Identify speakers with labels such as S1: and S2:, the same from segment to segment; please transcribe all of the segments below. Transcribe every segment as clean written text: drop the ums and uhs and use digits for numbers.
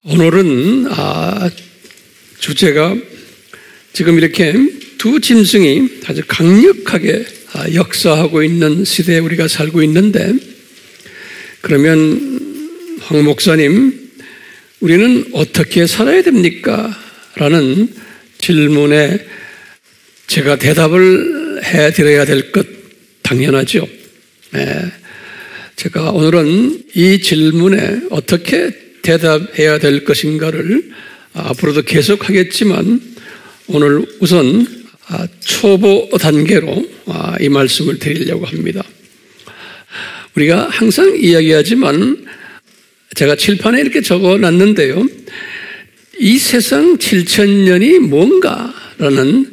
S1: 오늘은 주제가 지금 이렇게 두 짐승이 아주 강력하게 역사하고 있는 시대에 우리가 살고 있는데, 그러면 황 목사님, 우리는 어떻게 살아야 됩니까? 라는 질문에 제가 대답을 해드려야 될 것 당연하죠. 제가 오늘은 이 질문에 어떻게 대답해야 될 것인가를 앞으로도 계속하겠지만, 오늘 우선 초보 단계로 이 말씀을 드리려고 합니다. 우리가 항상 이야기하지만 제가 칠판에 이렇게 적어놨는데요, 이 세상 7,000년이 뭔가라는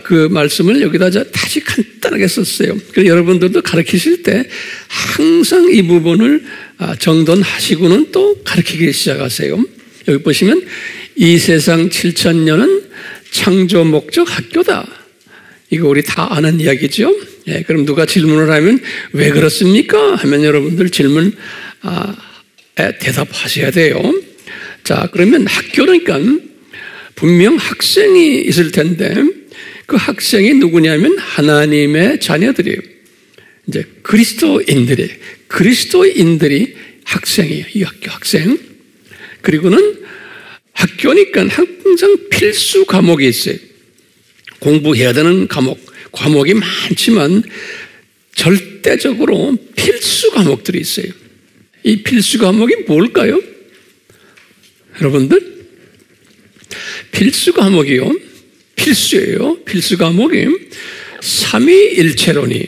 S1: 그 말씀을 여기다 다시 간단하게 썼어요. 그래서 여러분들도 가르치실 때 항상 이 부분을 정돈하시고는 또 가르치기 시작하세요. 여기 보시면 이 세상 7,000년은 창조 목적 학교다. 이거 우리 다 아는 이야기죠. 그럼 누가 질문을 하면 왜 그렇습니까? 하면 여러분들 질문 대답하셔야 돼요. 자, 그러면 학교니까 분명 학생이 있을 텐데, 그 학생이 누구냐면 하나님의 자녀들이에요. 이제 그리스도인들이 학생이에요. 이 학교 학생. 그리고는 학교니까 항상 필수 과목이 있어요. 공부해야 되는 과목이 많지만 절대적으로 필수 과목들이 있어요. 이 필수 과목이 뭘까요? 여러분들, 필수 과목이요, 필수예요. 필수 과목이 삼위일체론이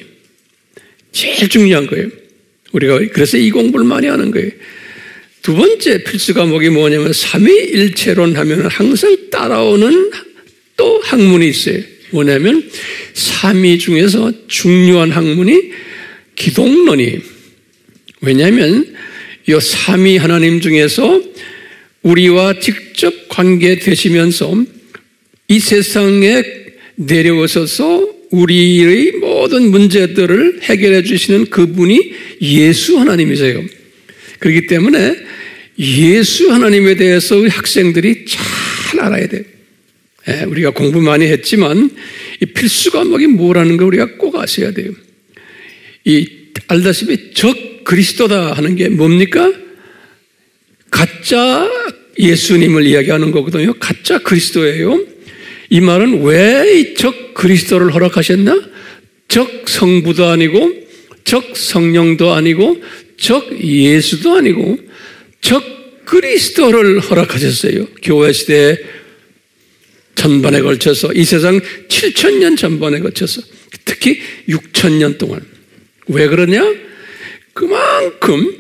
S1: 제일 중요한 거예요. 우리가 그래서 이 공부를 많이 하는 거예요. 두 번째 필수 과목이 뭐냐면, 삼위일체론 하면 항상 따라오는 또 학문이 있어요. 뭐냐면 삼위 중에서 중요한 학문이 기독론이. 왜냐하면 이 삼위 하나님 중에서 우리와 직접 관계되시면서 이 세상에 내려오셔서 우리의 모든 문제들을 해결해 주시는 그분이 예수 하나님이세요. 그렇기 때문에 예수 하나님에 대해서 우리 학생들이 잘 알아야 돼요. 우리가 공부 많이 했지만 이 필수 과목이 뭐라는 걸 우리가 꼭 아셔야 돼요. 알다시피 적 그리스도다 하는 게 뭡니까? 가짜 예수님을 이야기하는 거거든요. 가짜 그리스도예요. 이 말은 왜 적 그리스도를 허락하셨나? 적 성부도 아니고, 적 성령도 아니고, 적 예수도 아니고, 적 그리스도를 허락하셨어요. 교회 시대 전반에 걸쳐서, 이 세상 7,000년 전반에 걸쳐서, 특히 6,000년 동안. 왜 그러냐? 그만큼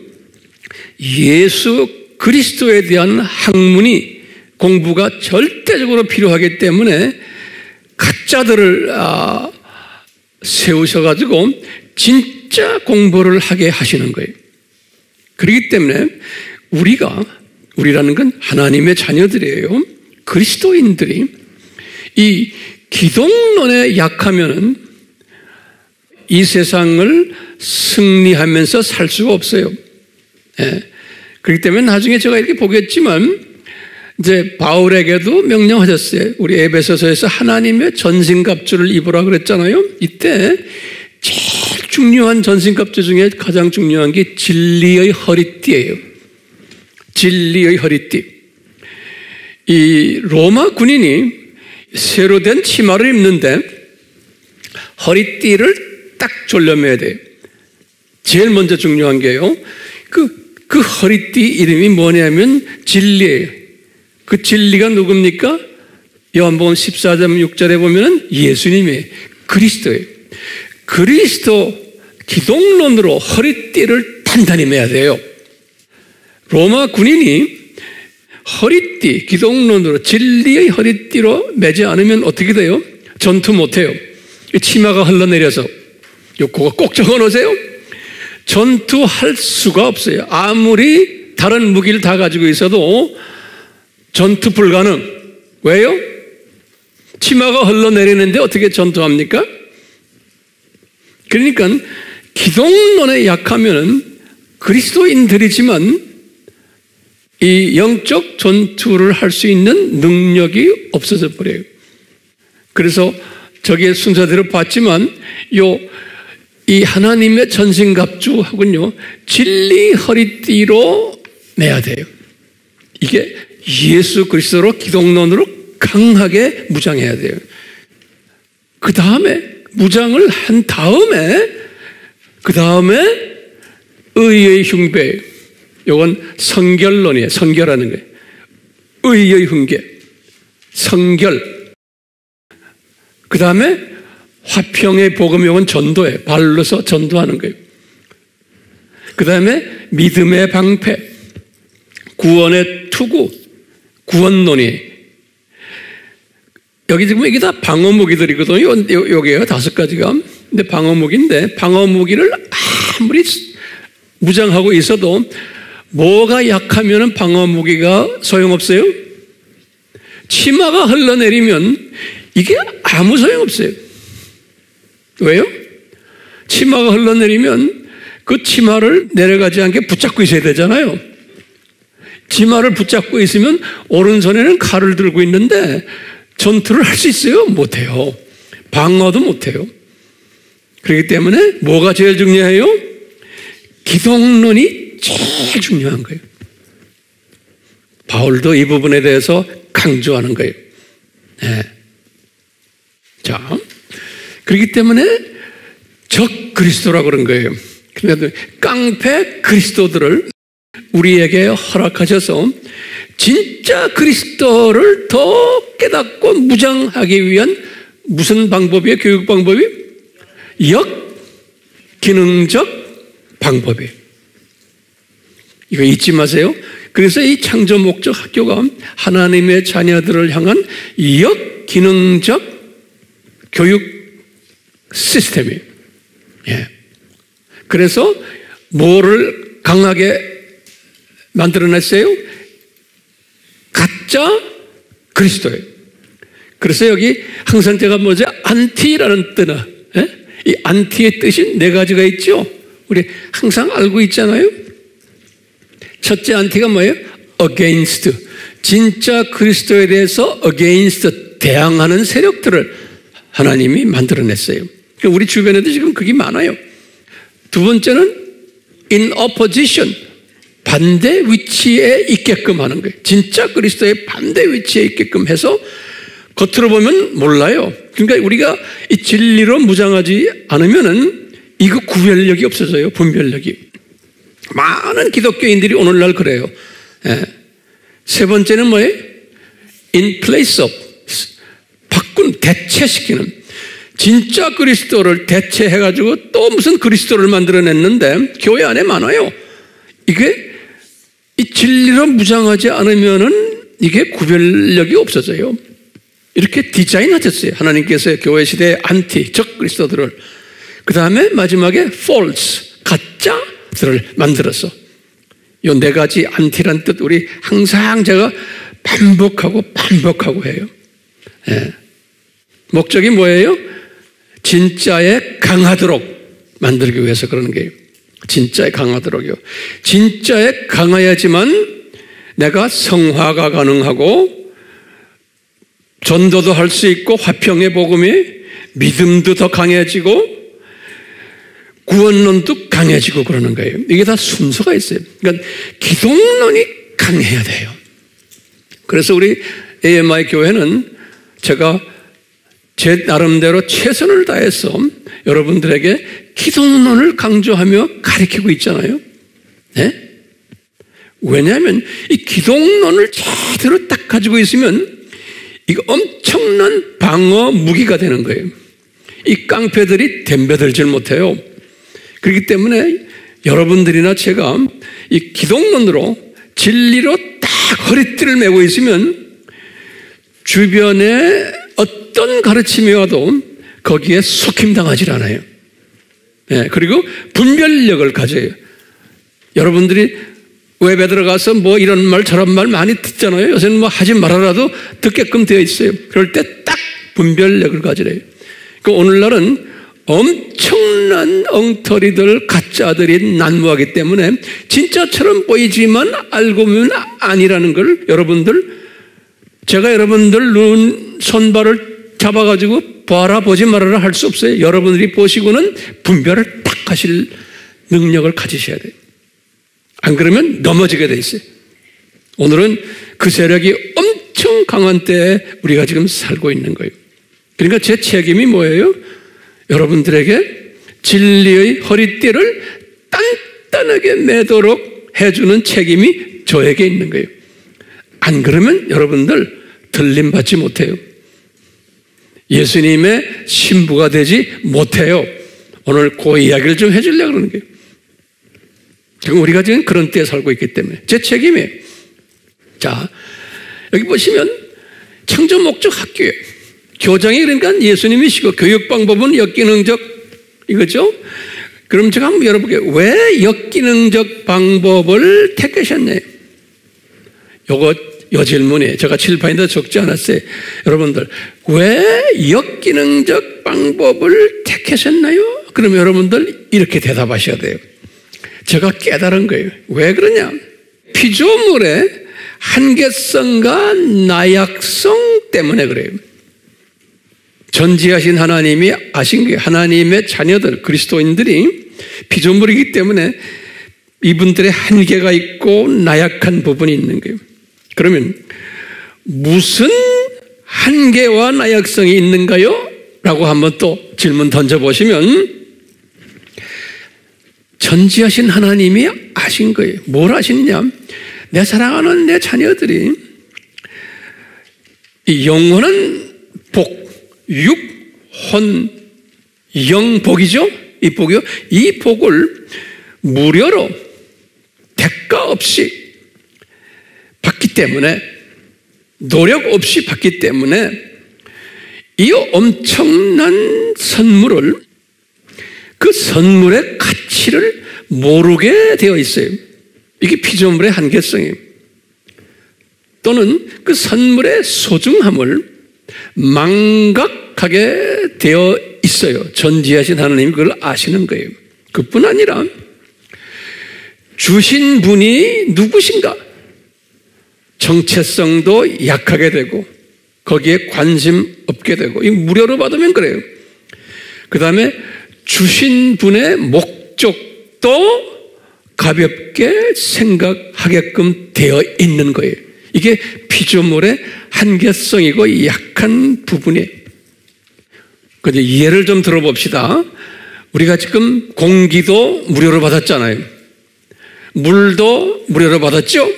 S1: 예수 그리스도에 대한 학문이, 공부가 절대적으로 필요하기 때문에 가짜들을 세우셔가지고 진짜 공부를 하게 하시는 거예요. 그렇기 때문에 우리라는 건 하나님의 자녀들이에요. 그리스도인들이 이 기독론에 약하면은 이 세상을 승리하면서 살 수가 없어요. 그렇기 때문에 나중에 제가 이렇게 보겠지만, 이제 바울에게도 명령하셨어요. 우리 에베소서에서 하나님의 전신갑주를 입으라 그랬잖아요. 이때 제일 중요한 전신갑주 중에 가장 중요한 게 진리의 허리띠예요. 진리의 허리띠. 이 로마 군인이 새로 된 치마를 입는데 허리띠를 딱 졸려매야 돼요. 제일 먼저 중요한 게요, 그 허리띠 이름이 뭐냐면 진리예요. 그 진리가 누굽니까? 요한복음 14장 6절에 보면은 예수님의 그리스도예요. 그리스도 기독론으로 허리띠를 단단히 매야 돼요. 로마 군인이 허리띠, 기독론으로 진리의 허리띠로 매지 않으면 어떻게 돼요? 전투 못해요. 치마가 흘러내려서. 그거 꼭 적어놓으세요. 전투할 수가 없어요. 아무리 다른 무기를 다 가지고 있어도 전투 불가능. 왜요? 치마가 흘러내리는데 어떻게 전투합니까? 그러니까 기독론에 약하면은 그리스도인들이지만 이 영적 전투를 할 수 있는 능력이 없어져 버려요. 그래서 저게 순서대로 봤지만 이 하나님의 전신갑주하고는요, 진리 허리띠로 매야 돼요. 이게 예수 그리스도로 기독론으로 강하게 무장해야 돼요. 그 다음에 무장을 한 다음에 의의 흉배, 이건 성결론이에요. 성결하는 거예요. 의의 흉계, 성결. 그 다음에 화평의 복음, 이건 전도예요. 발로서 전도하는 거예요. 그 다음에 믿음의 방패, 구원의 투구, 구원론이. 여기 지금 이게 다 방어무기들이거든요. 여기에요. 5가지가. 근데 방어무기인데, 방어무기를 아무리 무장하고 있어도 뭐가 약하면 방어무기가 소용없어요? 치마가 흘러내리면 이게 아무 소용없어요. 왜요? 치마가 흘러내리면 그 치마를 내려가지 않게 붙잡고 있어야 되잖아요. 치마를 붙잡고 있으면 오른손에는 칼을 들고 있는데 전투를 할 수 있어요? 못해요. 방어도 못해요. 그렇기 때문에 뭐가 제일 중요해요? 기독론이 제일 중요한 거예요. 바울도 이 부분에 대해서 강조하는 거예요. 네. 자, 그렇기 때문에 적 그리스도라고 그런 거예요. 그런데 깡패 그리스도들을 우리에게 허락하셔서 진짜 그리스도를 더 깨닫고 무장하기 위한 무슨 방법이에요? 교육 방법이? 역기능적 방법이에요. 이거 잊지 마세요. 그래서 이 창조 목적 학교가 하나님의 자녀들을 향한 역기능적 교육 시스템이에요. 예. 그래서 뭐를 강하게 만들어냈어요? 가짜 그리스도예요. 그래서 여기 항상 제가 뭐죠? 안티라는 뜻은, 예? 이 안티의 뜻이 4가지가 있죠? 우리 항상 알고 있잖아요? 첫째 안티가 뭐예요? against. 진짜 그리스도에 대해서 against, 대항하는 세력들을 하나님이 만들어냈어요. 우리 주변에도 지금 그게 많아요. 두 번째는 in opposition, 반대 위치에 있게끔 하는 거예요. 진짜 그리스도의 반대 위치에 있게끔 해서 겉으로 보면 몰라요. 그러니까 우리가 이 진리로 무장하지 않으면은 이거 구별력이 없어져요. 분별력이. 많은 기독교인들이 오늘날 그래요. 예. 세 번째는 뭐예요? in place of, 대체시키는. 진짜 그리스도를 대체해가지고 또 무슨 그리스도를 만들어냈는데 교회 안에 많아요. 이게 이 진리로 무장하지 않으면은 이게 구별력이 없어져요. 이렇게 디자인하셨어요. 하나님께서 교회 시대의 안티, 적 그리스도들을. 그 다음에 마지막에 false, 가짜들을 만들어서. 이 4가지 안티란 뜻 우리 항상 제가 반복하고 해요. 예. 목적이 뭐예요? 진짜에 강하도록 만들기 위해서 그러는 거예요. 진짜에 강하도록요. 진짜에 강해야지만 내가 성화가 가능하고 전도도 할 수 있고 화평의 복음이 믿음도 더 강해지고 구원론도 강해지고 그러는 거예요. 이게 다 순서가 있어요. 그러니까 기독론이 강해야 돼요. 그래서 우리 AMI 교회는 제가 제 나름대로 최선을 다해서 여러분들에게 기독론을 강조하며 가르치고 있잖아요. 네? 왜냐하면 이 기독론을 제대로 딱 가지고 있으면 이거 엄청난 방어 무기가 되는 거예요. 이 깡패들이 덤벼들질 못해요. 그렇기 때문에 여러분들이나 제가 이 기독론으로 진리로 딱 허리띠를 메고 있으면 주변에 어떤 가르침이 와도 거기에 속힘당하지 않아요. 네, 그리고 분별력을 가져요. 여러분들이 웹에 들어가서 뭐 이런 말 저런 말 많이 듣잖아요. 요새는 뭐 하지 말아라도 듣게끔 되어 있어요. 그럴 때 딱 분별력을 가지래요. 그 오늘날은 엄청난 엉터리들, 가짜들이 난무하기 때문에 진짜처럼 보이지만 알고 보면 아니라는 걸 제가 여러분들 눈, 손발을 잡아가지고 봐라 보지 말아라 할 수 없어요. 여러분들이 보시고는 분별을 딱 하실 능력을 가지셔야 돼요. 안 그러면 넘어지게 돼 있어요. 오늘은 그 세력이 엄청 강한 때에 우리가 지금 살고 있는 거예요. 그러니까 제 책임이 뭐예요? 여러분들에게 진리의 허리띠를 단단하게 매도록 해주는 책임이 저에게 있는 거예요. 안 그러면 여러분들 들림받지 못해요. 예수님의 신부가 되지 못해요. 오늘 그 이야기를 좀 해주려고 그러는 거예요. 지금 우리가 지금 그런 때에 살고 있기 때문에 제 책임이에요. 자, 여기 보시면 창조 목적 학교예요. 교장이 그러니까 예수님이시고 교육 방법은 역기능적 이거죠. 그럼 제가 한번 여러분께 왜 역기능적 방법을 택하셨나요? 요 질문에 제가 칠판에다 적지 않았어요. 여러분들 왜 역기능적 방법을 택하셨나요? 그럼 여러분들 이렇게 대답하셔야 돼요. 제가 깨달은 거예요. 왜 그러냐? 피조물의 한계성과 나약성 때문에 그래요. 전지하신 하나님이 아신 거예요. 하나님의 자녀들, 그리스도인들이 피조물이기 때문에 이분들의 한계가 있고 나약한 부분이 있는 거예요. 그러면 무슨 한계와 나약성이 있는가요? 라고 한번 또 질문 던져보시면 전지하신 하나님이 아신 거예요. 뭘 아시느냐? 내 사랑하는 내 자녀들이 이 영원한 복, 육, 혼, 영 복이죠? 이 복이요. 이 복을 무료로 대가 없이 받기 때문에 노력 없이 받기 때문에 이 엄청난 선물을 그 선물의 가치를 모르게 되어 있어요. 이게 피조물의 한계성이에요. 또는 그 선물의 소중함을 망각하게 되어 있어요. 전지하신 하나님이 그걸 아시는 거예요. 그뿐 아니라 주신 분이 누구신가? 정체성도 약하게 되고 거기에 관심 없게 되고 이 무료로 받으면 그래요. 그 다음에 주신 분의 목적도 가볍게 생각하게끔 되어 있는 거예요. 이게 피조물의 한계성이고 약한 부분이에요. 그런데 예를 좀 들어봅시다. 우리가 지금 공기도 무료로 받았잖아요. 물도 무료로 받았죠?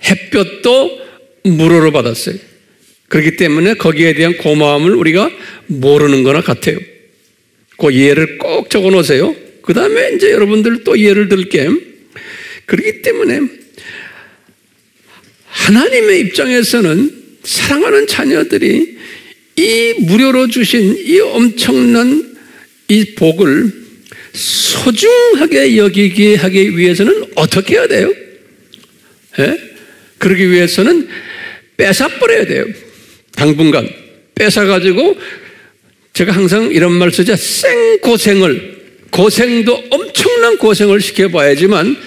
S1: 햇볕도 무료로 받았어요. 그렇기 때문에 거기에 대한 고마움을 우리가 모르는 거나 같아요. 그 예를 꼭 적어 놓으세요. 그 다음에 이제 여러분들 또 예를 들게. 그렇기 때문에 하나님의 입장에서는 사랑하는 자녀들이 이 무료로 주신 이 엄청난 이 복을 소중하게 여기게 하기 위해서는 어떻게 해야 돼요? 그러기 위해서는 뺏어버려야 돼요. 당분간 뺏어가지고 제가 항상 이런 말 쓰죠. 고생도 엄청난 고생을 시켜봐야지만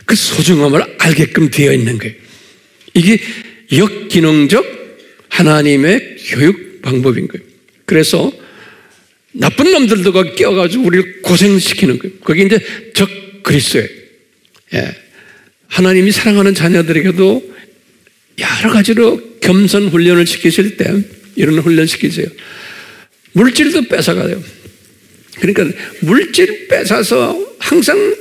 S1: 그 소중함을 알게끔 되어 있는 거예요. 이게 역기능적 하나님의 교육 방법인 거예요. 그래서 나쁜 놈들도 거기 끼어가지고 우리를 고생시키는 거예요. 그게 이제 적 그리스도예요. 하나님이 사랑하는 자녀들에게도 여러 가지로 겸손 훈련을 시키실 때 이런 훈련 시키세요. 물질도 뺏어가요. 그러니까 물질 뺏어서 항상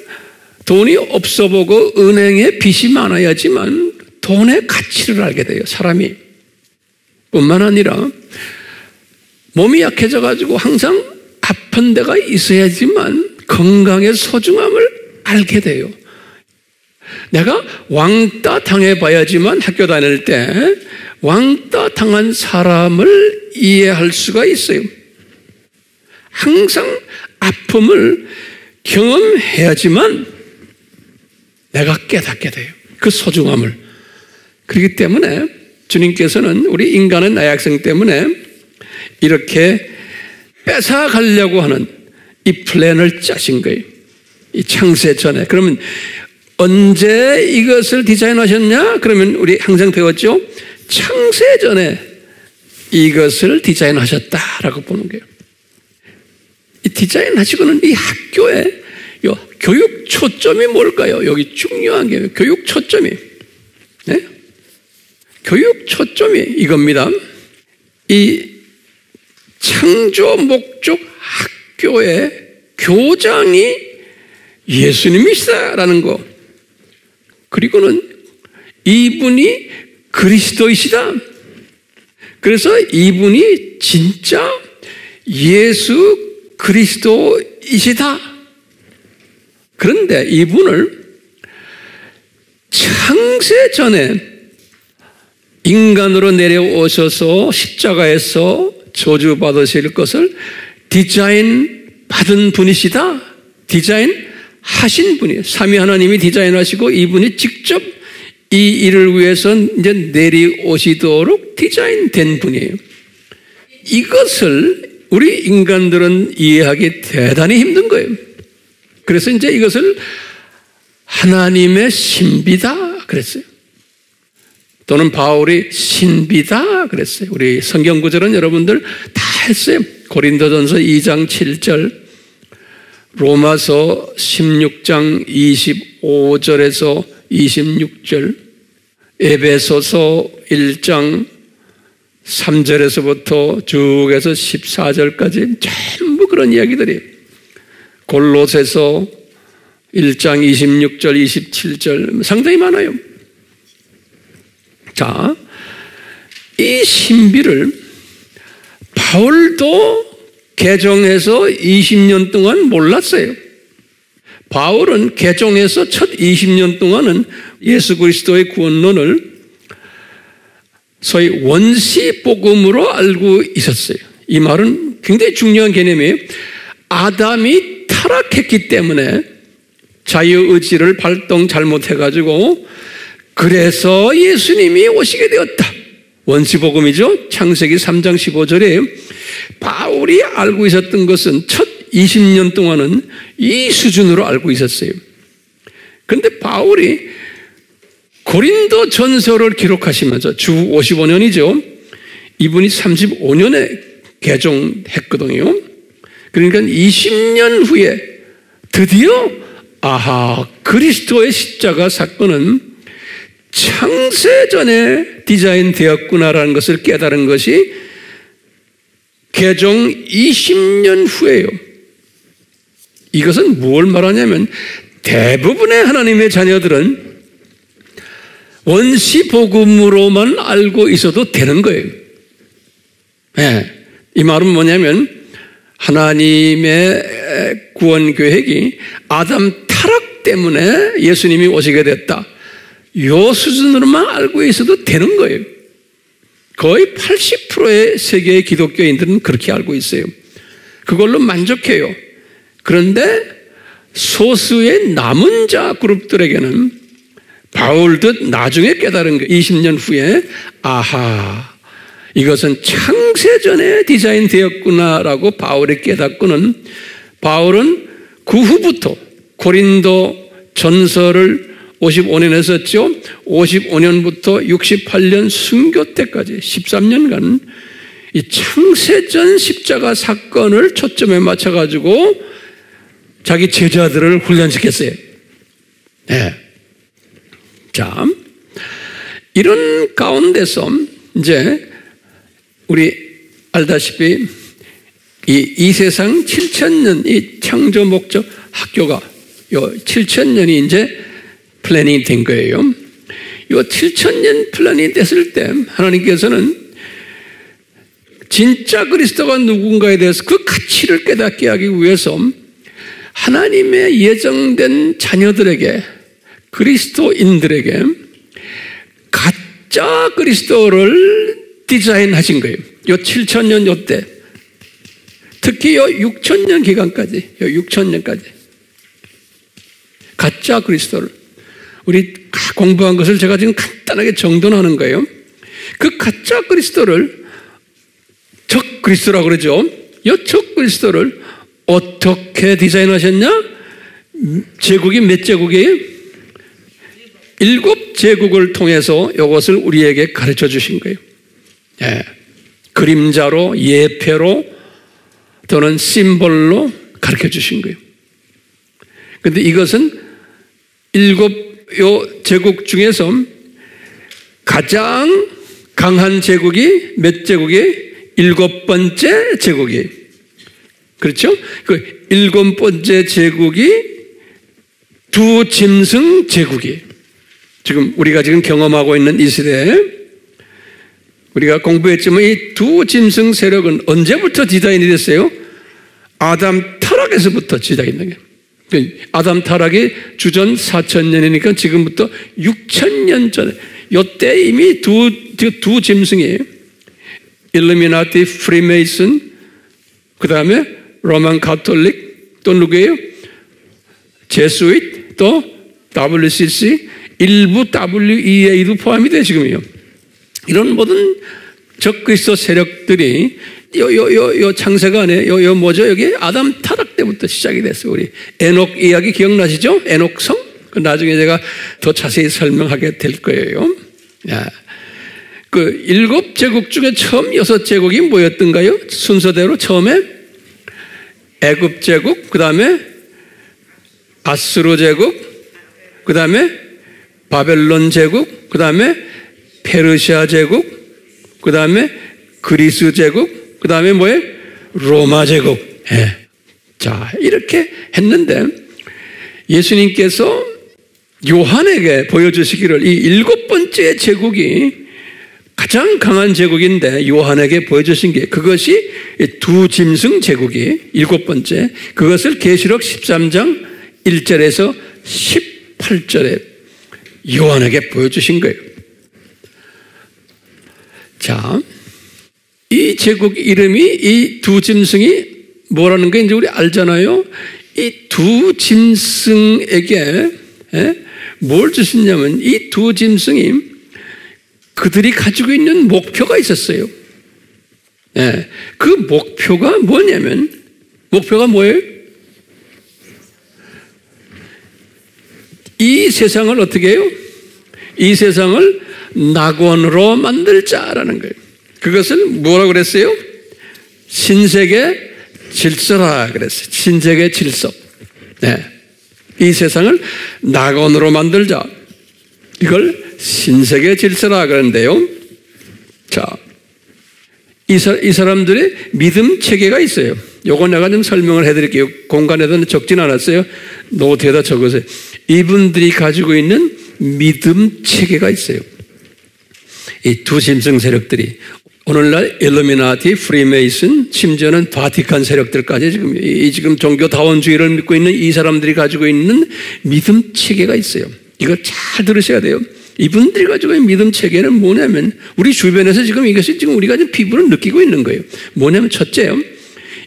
S1: 돈이 없어 보고 은행에 빚이 많아야지만 돈의 가치를 알게 돼요. 사람이. 뿐만 아니라 몸이 약해져 가지고 항상 아픈 데가 있어야지만 건강의 소중함을 알게 돼요. 내가 왕따 당해봐야지만 학교 다닐 때 왕따 당한 사람을 이해할 수가 있어요. 항상 아픔을 경험해야지만 내가 깨닫게 돼요. 그 소중함을. 그렇기 때문에 주님께서는 우리 인간의 나약성 때문에 이렇게 뺏어가려고 하는 이 플랜을 짜신 거예요. 이 창세 전에. 그러면 언제 이것을 디자인하셨냐? 그러면 우리 항상 배웠죠? 창세전에 이것을 디자인하셨다라고 보는 거예요. 이 디자인하시고는 이 학교에 교육 초점이 뭘까요? 여기 중요한 게 교육 초점이. 네? 교육 초점이 이겁니다. 이 창조 목적 학교의 교장이 예수님이시다라는 거. 그리고는 이분이 그리스도이시다. 그래서 이분이 진짜 예수 그리스도이시다. 그런데 이분을 창세 전에 인간으로 내려오셔서 십자가에서 저주받으실 것을 디자인 받은 분이시다. 디자인 하신 분이에요. 삼위 하나님이 디자인하시고 이분이 직접 이 일을 위해서 이제 내려오시도록 디자인된 분이에요. 이것을 우리 인간들은 이해하기 대단히 힘든 거예요. 그래서 이제 이것을 하나님의 신비다 그랬어요. 또는 바울이 신비다 그랬어요. 우리 성경 구절은 여러분들 다 했어요. 고린도전서 2장 7절, 로마서 16장 25절에서 26절, 에베소서 1장 3절에서부터 쭉 해서 14절까지 전부 그런 이야기들이, 골로새서 1장 26절, 27절 상당히 많아요. 자, 이 신비를 바울도 개종해서 20년 동안 몰랐어요. 바울은 개종해서 첫 20년 동안은 예수 그리스도의 구원론을 소위 원시복음으로 알고 있었어요. 이 말은 굉장히 중요한 개념이에요. 아담이 타락했기 때문에 자유의지를 발동 잘못해가지고 그래서 예수님이 오시게 되었다. 원시복음이죠. 창세기 3장 15절에 바울이 알고 있었던 것은 첫 20년 동안은 이 수준으로 알고 있었어요. 그런데 바울이 고린도 전서를 기록하시면서 주 55년이죠. 이분이 35년에 개종했거든요. 그러니까 20년 후에 드디어 그리스도의 십자가 사건은 창세전에 디자인되었구나라는 것을 깨달은 것이 개종 20년 후예요. 이것은 무엇을 말하냐면 대부분의 하나님의 자녀들은 원시복음으로만 알고 있어도 되는 거예요. 네. 이 말은 뭐냐면 하나님의 구원 계획이 아담 타락 때문에 예수님이 오시게 됐다. 이 수준으로만 알고 있어도 되는 거예요. 거의 80%의 세계의 기독교인들은 그렇게 알고 있어요. 그걸로 만족해요. 그런데 소수의 남은 자 그룹들에게는 바울도 나중에 깨달은 거 20년 후에 이것은 창세전에 디자인되었구나라고 바울이 깨닫고는 바울은 그 후부터 고린도 전서를 55년 했었죠. 55년부터 68년 순교 때까지 13년간 이 창세전 십자가 사건을 초점에 맞춰가지고 자기 제자들을 훈련시켰어요. 네. 자, 이런 가운데서 이제 우리 알다시피 이 세상 7,000년 이 창조 목적 학교가 요 7,000년이 이제 플래닝이 된 거예요. 요 7,000년 플래닝이 됐을 때 하나님께서는 진짜 그리스도가 누군가에 대해서 그 가치를 깨닫게 하기 위해서 하나님의 예정된 자녀들에게 그리스도인들에게 가짜 그리스도를 디자인하신 거예요. 요 7,000년 요 때 특히 요 6,000년 기간까지 요 6,000년까지 가짜 그리스도를 우리 공부한 것을 제가 지금 간단하게 정돈하는 거예요. 그 가짜 그리스도를 적 그리스도라고 그러죠. 이 적 그리스도를 어떻게 디자인하셨냐? 제국이 몇 제국이에요? 7 제국을 통해서 이것을 우리에게 가르쳐 주신 거예요. 예. 그림자로, 예표로 또는 심볼로 가르쳐 주신 거예요. 그런데 이것은 7 제국 중에서 가장 강한 제국이 몇 제국이에요? 7번째 제국이에요. 그렇죠? 그 7번째 제국이 두 짐승 제국이에요. 지금 우리가 지금 경험하고 있는 이 시대에 우리가 공부했지만 이 두 짐승 세력은 언제부터 디자인이 됐어요? 아담 타락에서부터 시작이 있는 거예요. 아담 타락이 주전 4,000년이니까 지금부터 6,000년 전에 이때 이미 두 짐승이에요. 일루미나티, 프리메이슨, 그 다음에 로만 가톨릭, 또 누구예요? 제수잇, 또 WCC, 일부 WEA도 포함이 돼 지금요. 이런 모든 적그리스도 세력들이 요 창세관에 요 뭐죠? 여기 아담 타락 때부터 시작이 됐어요. 우리 에녹 이야기 기억나시죠? 에녹성? 나중에 제가 더 자세히 설명하게 될 거예요. 야. 그 7 제국 중에 처음 6 제국이 뭐였던가요? 순서대로 처음에 애굽 제국, 그 다음에 아수르 제국, 그 다음에 바벨론 제국, 그 다음에 페르시아 제국, 그 다음에 그리스 제국, 그 다음에 뭐예요? 로마 제국. 예. 자, 이렇게 했는데 예수님께서 요한에게 보여주시기를 이 7번째 제국이 가장 강한 제국인데 요한에게 보여주신 게 그것이 두 짐승 제국이 7번째, 그것을 계시록 13장 1절에서 18절에 요한에게 보여주신 거예요. 자, 이 제국 이름이 이 두 짐승이 뭐라는 게 이제 우리 알잖아요. 이 두 짐승에게 뭘 주시냐면 이 두 짐승이 그들이 가지고 있는 목표가 있었어요. 그 목표가 뭐냐면 목표가 뭐예요? 이 세상을 어떻게 해요? 이 세상을 낙원으로 만들자라는 거예요. 그것을 뭐라고 그랬어요? 신세계 질서라 그랬어요. 신세계 질서. 이 세상을 낙원으로 만들자. 이걸 신세계 질서라 그러는데요. 자, 이 사람들의 믿음 체계가 있어요. 요건 내가 좀 설명을 해드릴게요. 공간에도 적진 않았어요. 노트에다 적으세요. 이분들이 가지고 있는 믿음 체계가 있어요. 이 두 짐승 세력들이 오늘날 일루미나티, 프리메이슨, 심지어는 바티칸 세력들까지 지금 종교다원주의를 믿고 있는 이 사람들이 가지고 있는 믿음 체계가 있어요. 이걸 잘 들으셔야 돼요. 이분들이 가지고 있는 믿음 체계는 뭐냐면 우리 주변에서 지금 이것이 지금 우리가 지금 피부로 느끼고 있는 거예요. 뭐냐면 첫째요.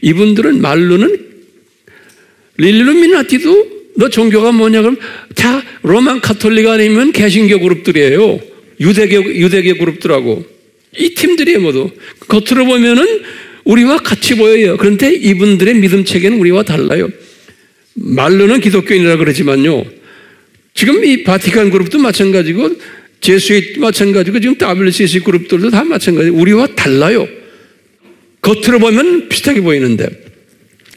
S1: 이분들은 말로는 일루미나티도 너 종교가 뭐냐 그럼 다 로만 가톨릭 아니면 개신교 그룹들이에요. 유대교 그룹들하고 이 팀들이에요 모두. 겉으로 보면은 우리와 같이 보여요. 그런데 이분들의 믿음 체계는 우리와 달라요. 말로는 기독교인이라 그러지만요. 지금 이 바티칸 그룹도 마찬가지고 제수잇 마찬가지고 지금 WCC 그룹들도 다 마찬가지고 우리와 달라요. 겉으로 보면 비슷하게 보이는데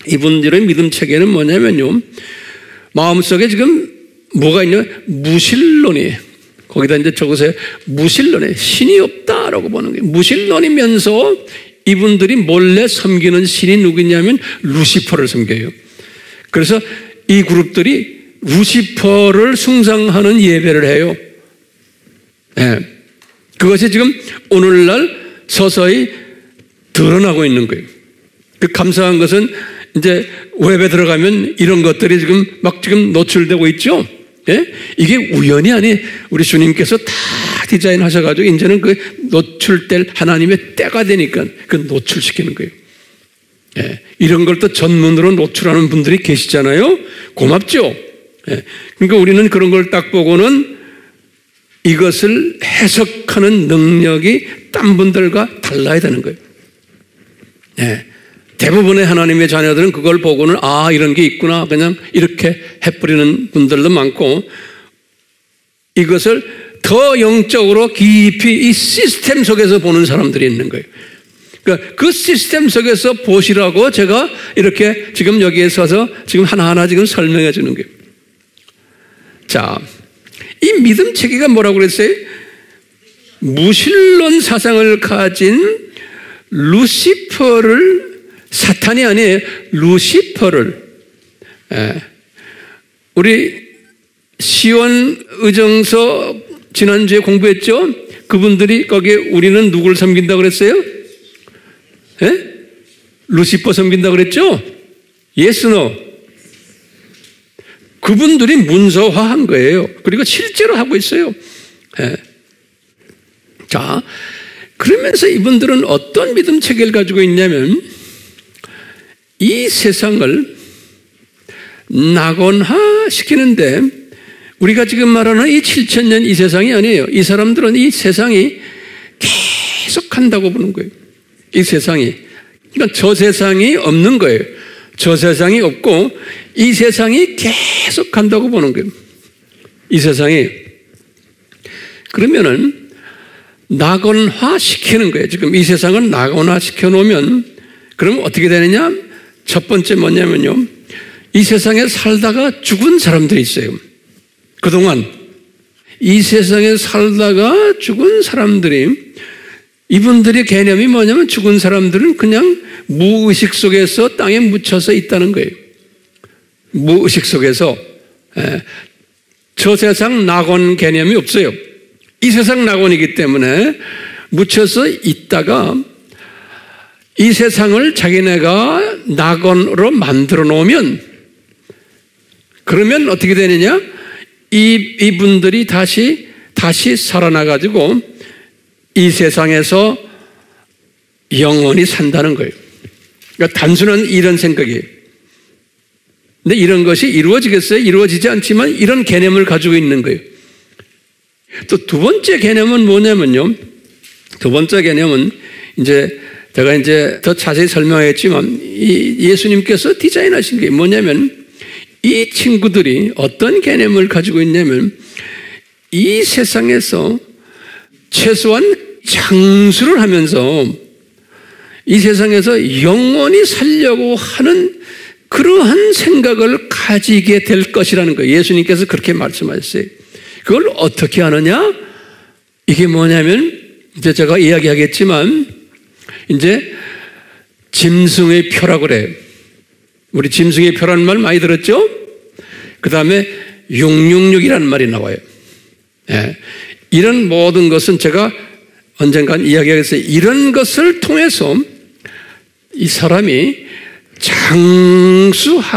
S1: 이분들의 믿음 체계는 뭐냐면요. 마음속에 지금 뭐가 있냐? 무신론이 거기다 이제 적으세요. 무신론에 신이 없다라고 보는 거예요. 무신론이면서 이분들이 몰래 섬기는 신이 누구냐면 루시퍼를 섬겨요. 그래서 이 그룹들이 루시퍼를 숭상하는 예배를 해요. 그것이 지금 오늘날 서서히 드러나고 있는 거예요. 그 감사한 것은 이제 웹에 들어가면 이런 것들이 지금 노출되고 있죠. 이게 우연이 아니 우리 주님께서 다 디자인하셔가지고 이제는 그 노출될 하나님의 때가 되니까 그 노출시키는 거예요. 이런 걸 또 전문으로 노출하는 분들이 계시잖아요. 고맙죠. 그러니까 우리는 그런 걸 딱 보고는 이것을 해석하는 능력이 딴 분들과 달라야 되는 거예요. 대부분의 하나님의 자녀들은 그걸 보고는 아, 이런 게 있구나. 그냥 이렇게 해버리는 분들도 많고, 우리는 그런 걸 이것을 더 영적으로 깊이 이 시스템 속에서 보는 사람들이 있는 거예요. 그러니까 그 시스템 속에서 보시라고 제가 이렇게 지금 여기에 서서 지금 하나하나 지금 설명해 주는 거예요. 자, 이 믿음 체계가 뭐라고 그랬어요? 무신론 사상을 가진 루시퍼를, 사탄이 아니에요. 루시퍼를, 우리 시온 의정서 지난주에 공부했죠? 그분들이 거기에 우리는 누구를 섬긴다고 그랬어요? 루시퍼 섬긴다고 그랬죠? Yes, no. 그분들이 문서화한 거예요. 그리고 실제로 하고 있어요. 자, 그러면서 이분들은 어떤 믿음 체계를 가지고 있냐면 이 세상을 낙원화 시키는데 우리가 지금 말하는 이 7,000년 이 세상이 아니에요. 이 사람들은 이 세상이 계속 한다고 보는 거예요. 이 세상이. 그러니까 저 세상이 없는 거예요. 저 세상이 없고 이 세상이 계속 간다고 보는 거예요. 이 세상이. 그러면은 낙원화 시키는 거예요. 지금 이 세상을 낙원화 시켜놓으면 그럼 어떻게 되느냐? 첫 번째 뭐냐면요. 이 세상에 살다가 죽은 사람들이 있어요. 그동안 이 세상에 살다가 죽은 사람들이, 이분들의 개념이 뭐냐면 죽은 사람들은 그냥 무의식 속에서 땅에 묻혀서 있다는 거예요. 무의식 속에서. 저 세상 낙원 개념이 없어요. 이 세상 낙원이기 때문에 묻혀서 있다가 이 세상을 자기네가 낙원으로 만들어 놓으면 그러면 어떻게 되느냐? 이분들이 다시 살아나가지고 이 세상에서 영원히 산다는 거예요. 그러니까 단순한 이런 생각이에요. 근데 이런 것이 이루어지겠어요? 이루어지지 않지만 이런 개념을 가지고 있는 거예요. 또 두 번째 개념은 뭐냐면요. 두 번째 개념은 제가 더 자세히 설명했지만 예수님께서 디자인하신 게 뭐냐면 이 친구들이 어떤 개념을 가지고 있냐면 이 세상에서 최소한 장수를 하면서 이 세상에서 영원히 살려고 하는 그러한 생각을 가지게 될 것이라는 거예요. 예수님께서 그렇게 말씀하셨어요. 그걸 어떻게 하느냐? 이게 뭐냐면 이제 제가 이야기하겠지만 이제 짐승의 표라고 그래요. 우리 짐승의 표라는 말 많이 들었죠? 그 다음에 666이라는 말이 나와요. 이런 모든 것은 제가 언젠간 이야기하겠어요. 이런 것을 통해서 이 사람이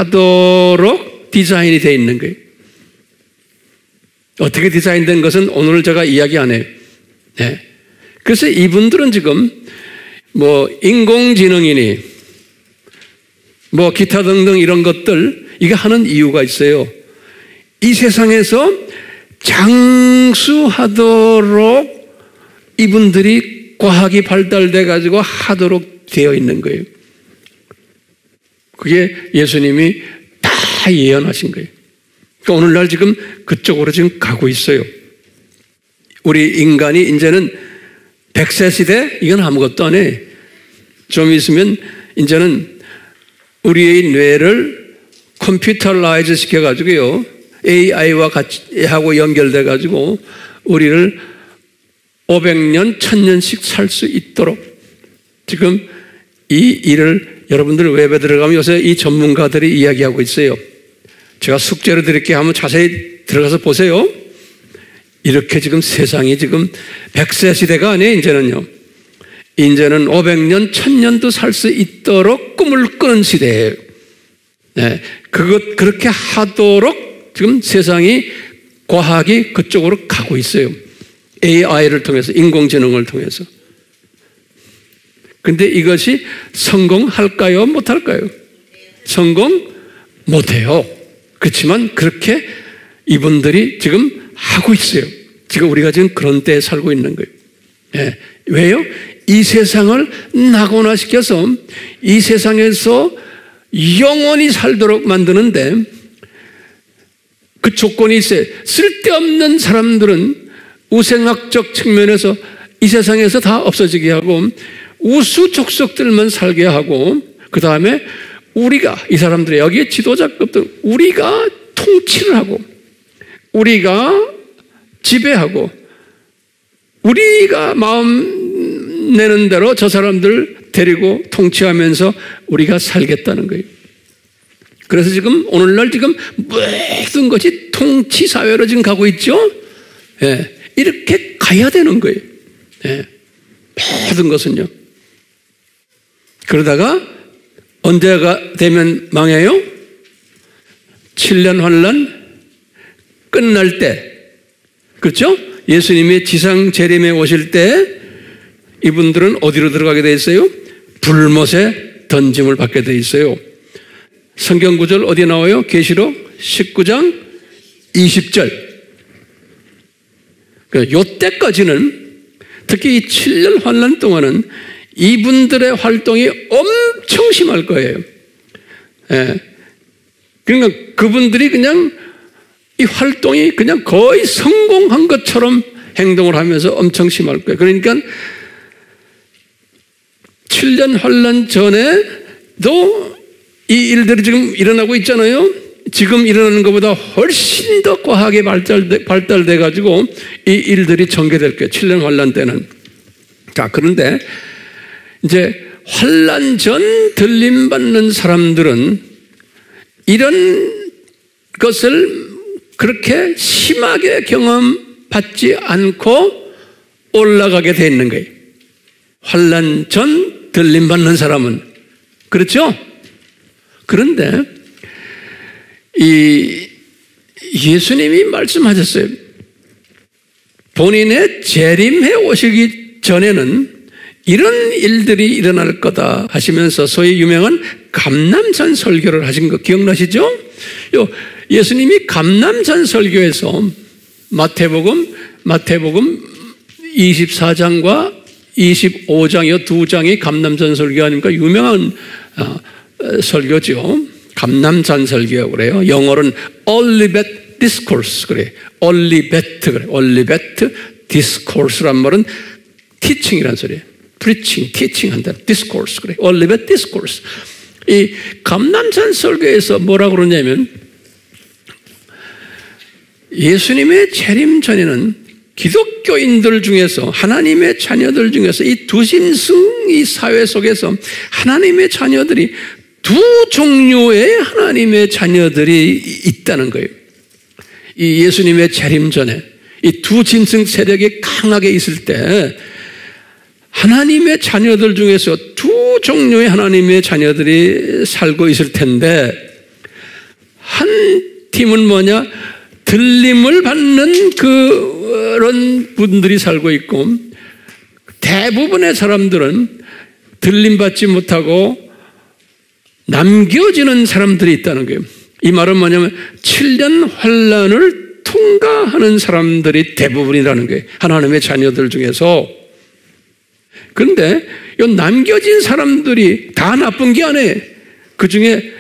S1: 장수하도록 디자인이 되어 있는 거예요. 어떻게 디자인된 것은 오늘 제가 이야기 안 해요. 그래서 이분들은 지금 인공지능이니 기타 등등 이런 것들 이게 하는 이유가 있어요. 이 세상에서 장수하도록 이분들이 과학이 발달돼 가지고 하도록 되어 있는 거예요. 그게 예수님이 다 예언하신 거예요. 그러니까 오늘날 지금 그쪽으로 지금 가고 있어요. 우리 인간이 이제는 100세 시대 이건 아무것도 안 해. 좀 있으면 이제는 우리의 뇌를 컴퓨터라이즈 시켜가지고요. AI와 같이 하고 연결돼가지고 우리를 500년, 1000년씩 살 수 있도록 지금 이 일을 여러분들 웹에 들어가면 요새 이 전문가들이 이야기하고 있어요. 제가 숙제로 드릴게요. 한번 자세히 들어가서 보세요. 이렇게 지금 세상이 지금 100세 시대가 아니에요. 이제는요. 이제는 500년, 1000년도 살 수 있도록 꿈을 꾸는 시대예요. 그렇게 하도록 지금 세상이 과학이 그쪽으로 가고 있어요. AI를 통해서, 인공지능을 통해서. 근데 이것이 성공할까요? 못할까요? 성공 못해요. 그렇지만 그렇게 이분들이 지금 하고 있어요. 지금 우리가 지금 그런 때에 살고 있는 거예요. 왜요? 이 세상을 낙원화시켜서 이 세상에서 영원히 살도록 만드는데 그 조건이 있어요. 쓸데없는 사람들은 우생학적 측면에서 이 세상에서 다 없어지게 하고 우수 족속들만 살게 하고 그 다음에 우리가 이 사람들의 여기에 지도자급들 우리가 통치를 하고 우리가 지배하고 우리가 마음 내는 대로 저 사람들 데리고 통치하면서 우리가 살겠다는 거예요. 그래서 지금 오늘날 지금 모든 것이 통치 사회로 지금 가고 있죠. 예, 이렇게 가야 되는 거예요. 예, 모든 것은요. 그러다가 언제가 되면 망해요? 7년 환란 끝날 때, 그렇죠? 예수님이 지상 재림에 오실 때 이분들은 어디로 들어가게 돼 있어요? 불못에 던짐을 받게 돼 있어요. 성경 구절 어디 나와요? 계시록 19장 20절. 요때까지는 특히 이 7년 환란 동안은 이분들의 활동이 엄청 심할 거예요. 예. 그러니까 그분들이 그냥 이 활동이 그냥 거의 성공한 것처럼 행동을 하면서 엄청 심할 거예요. 그러니까 7년 환란 전에도 이 일들이 지금 일어나고 있잖아요. 지금 일어나는 것보다 훨씬 더 과하게 발달돼 가지고 이 일들이 전개될 거예요. 7년 환란 때는. 자, 그런데 이제 환란 전 들림 받는 사람들은 이런 것을 그렇게 심하게 경험받지 않고 올라가게 돼 있는 거예요. 환란 전 들림 받는 사람은. 그렇죠? 그런데 이 예수님이 말씀하셨어요. 본인의 재림해 오시기 전에는 이런 일들이 일어날 거다 하시면서 소위 유명한 감람산 설교를 하신 거 기억나시죠? 예수님이 감람산 설교에서 마태복음 24장과 25장 이 두 장이 감람산 설교 아닙니까? 유명한 설교죠. 감람산 설교라고 그래요. 영어로는 Olivet Discourse 그래. Olivet 그래. Olivet Discourse란 말은 teaching이란 소리예요. Preaching, teaching 한다. Discourse 그래. Olivet Discourse. 이 감람산 설교에서 뭐라고 그러냐면 예수님의 재림 전에는 기독교인들 중에서 하나님의 자녀들 중에서 이 두신승 이 사회 속에서 하나님의 자녀들이 두 종류의 하나님의 자녀들이 있다는 거예요. 이 예수님의 재림 전에 이 두 짐승 세력이 강하게 있을 때 하나님의 자녀들 중에서 두 종류의 하나님의 자녀들이 살고 있을 텐데 한 팀은 뭐냐? 들림을 받는 그런 분들이 살고 있고 대부분의 사람들은 들림받지 못하고 남겨지는 사람들이 있다는 거예요. 이 말은 뭐냐면 7년 환란을 통과하는 사람들이 대부분이라는 거예요. 하나님의 자녀들 중에서. 그런데 이 남겨진 사람들이 다 나쁜 게 아니에요. 그중에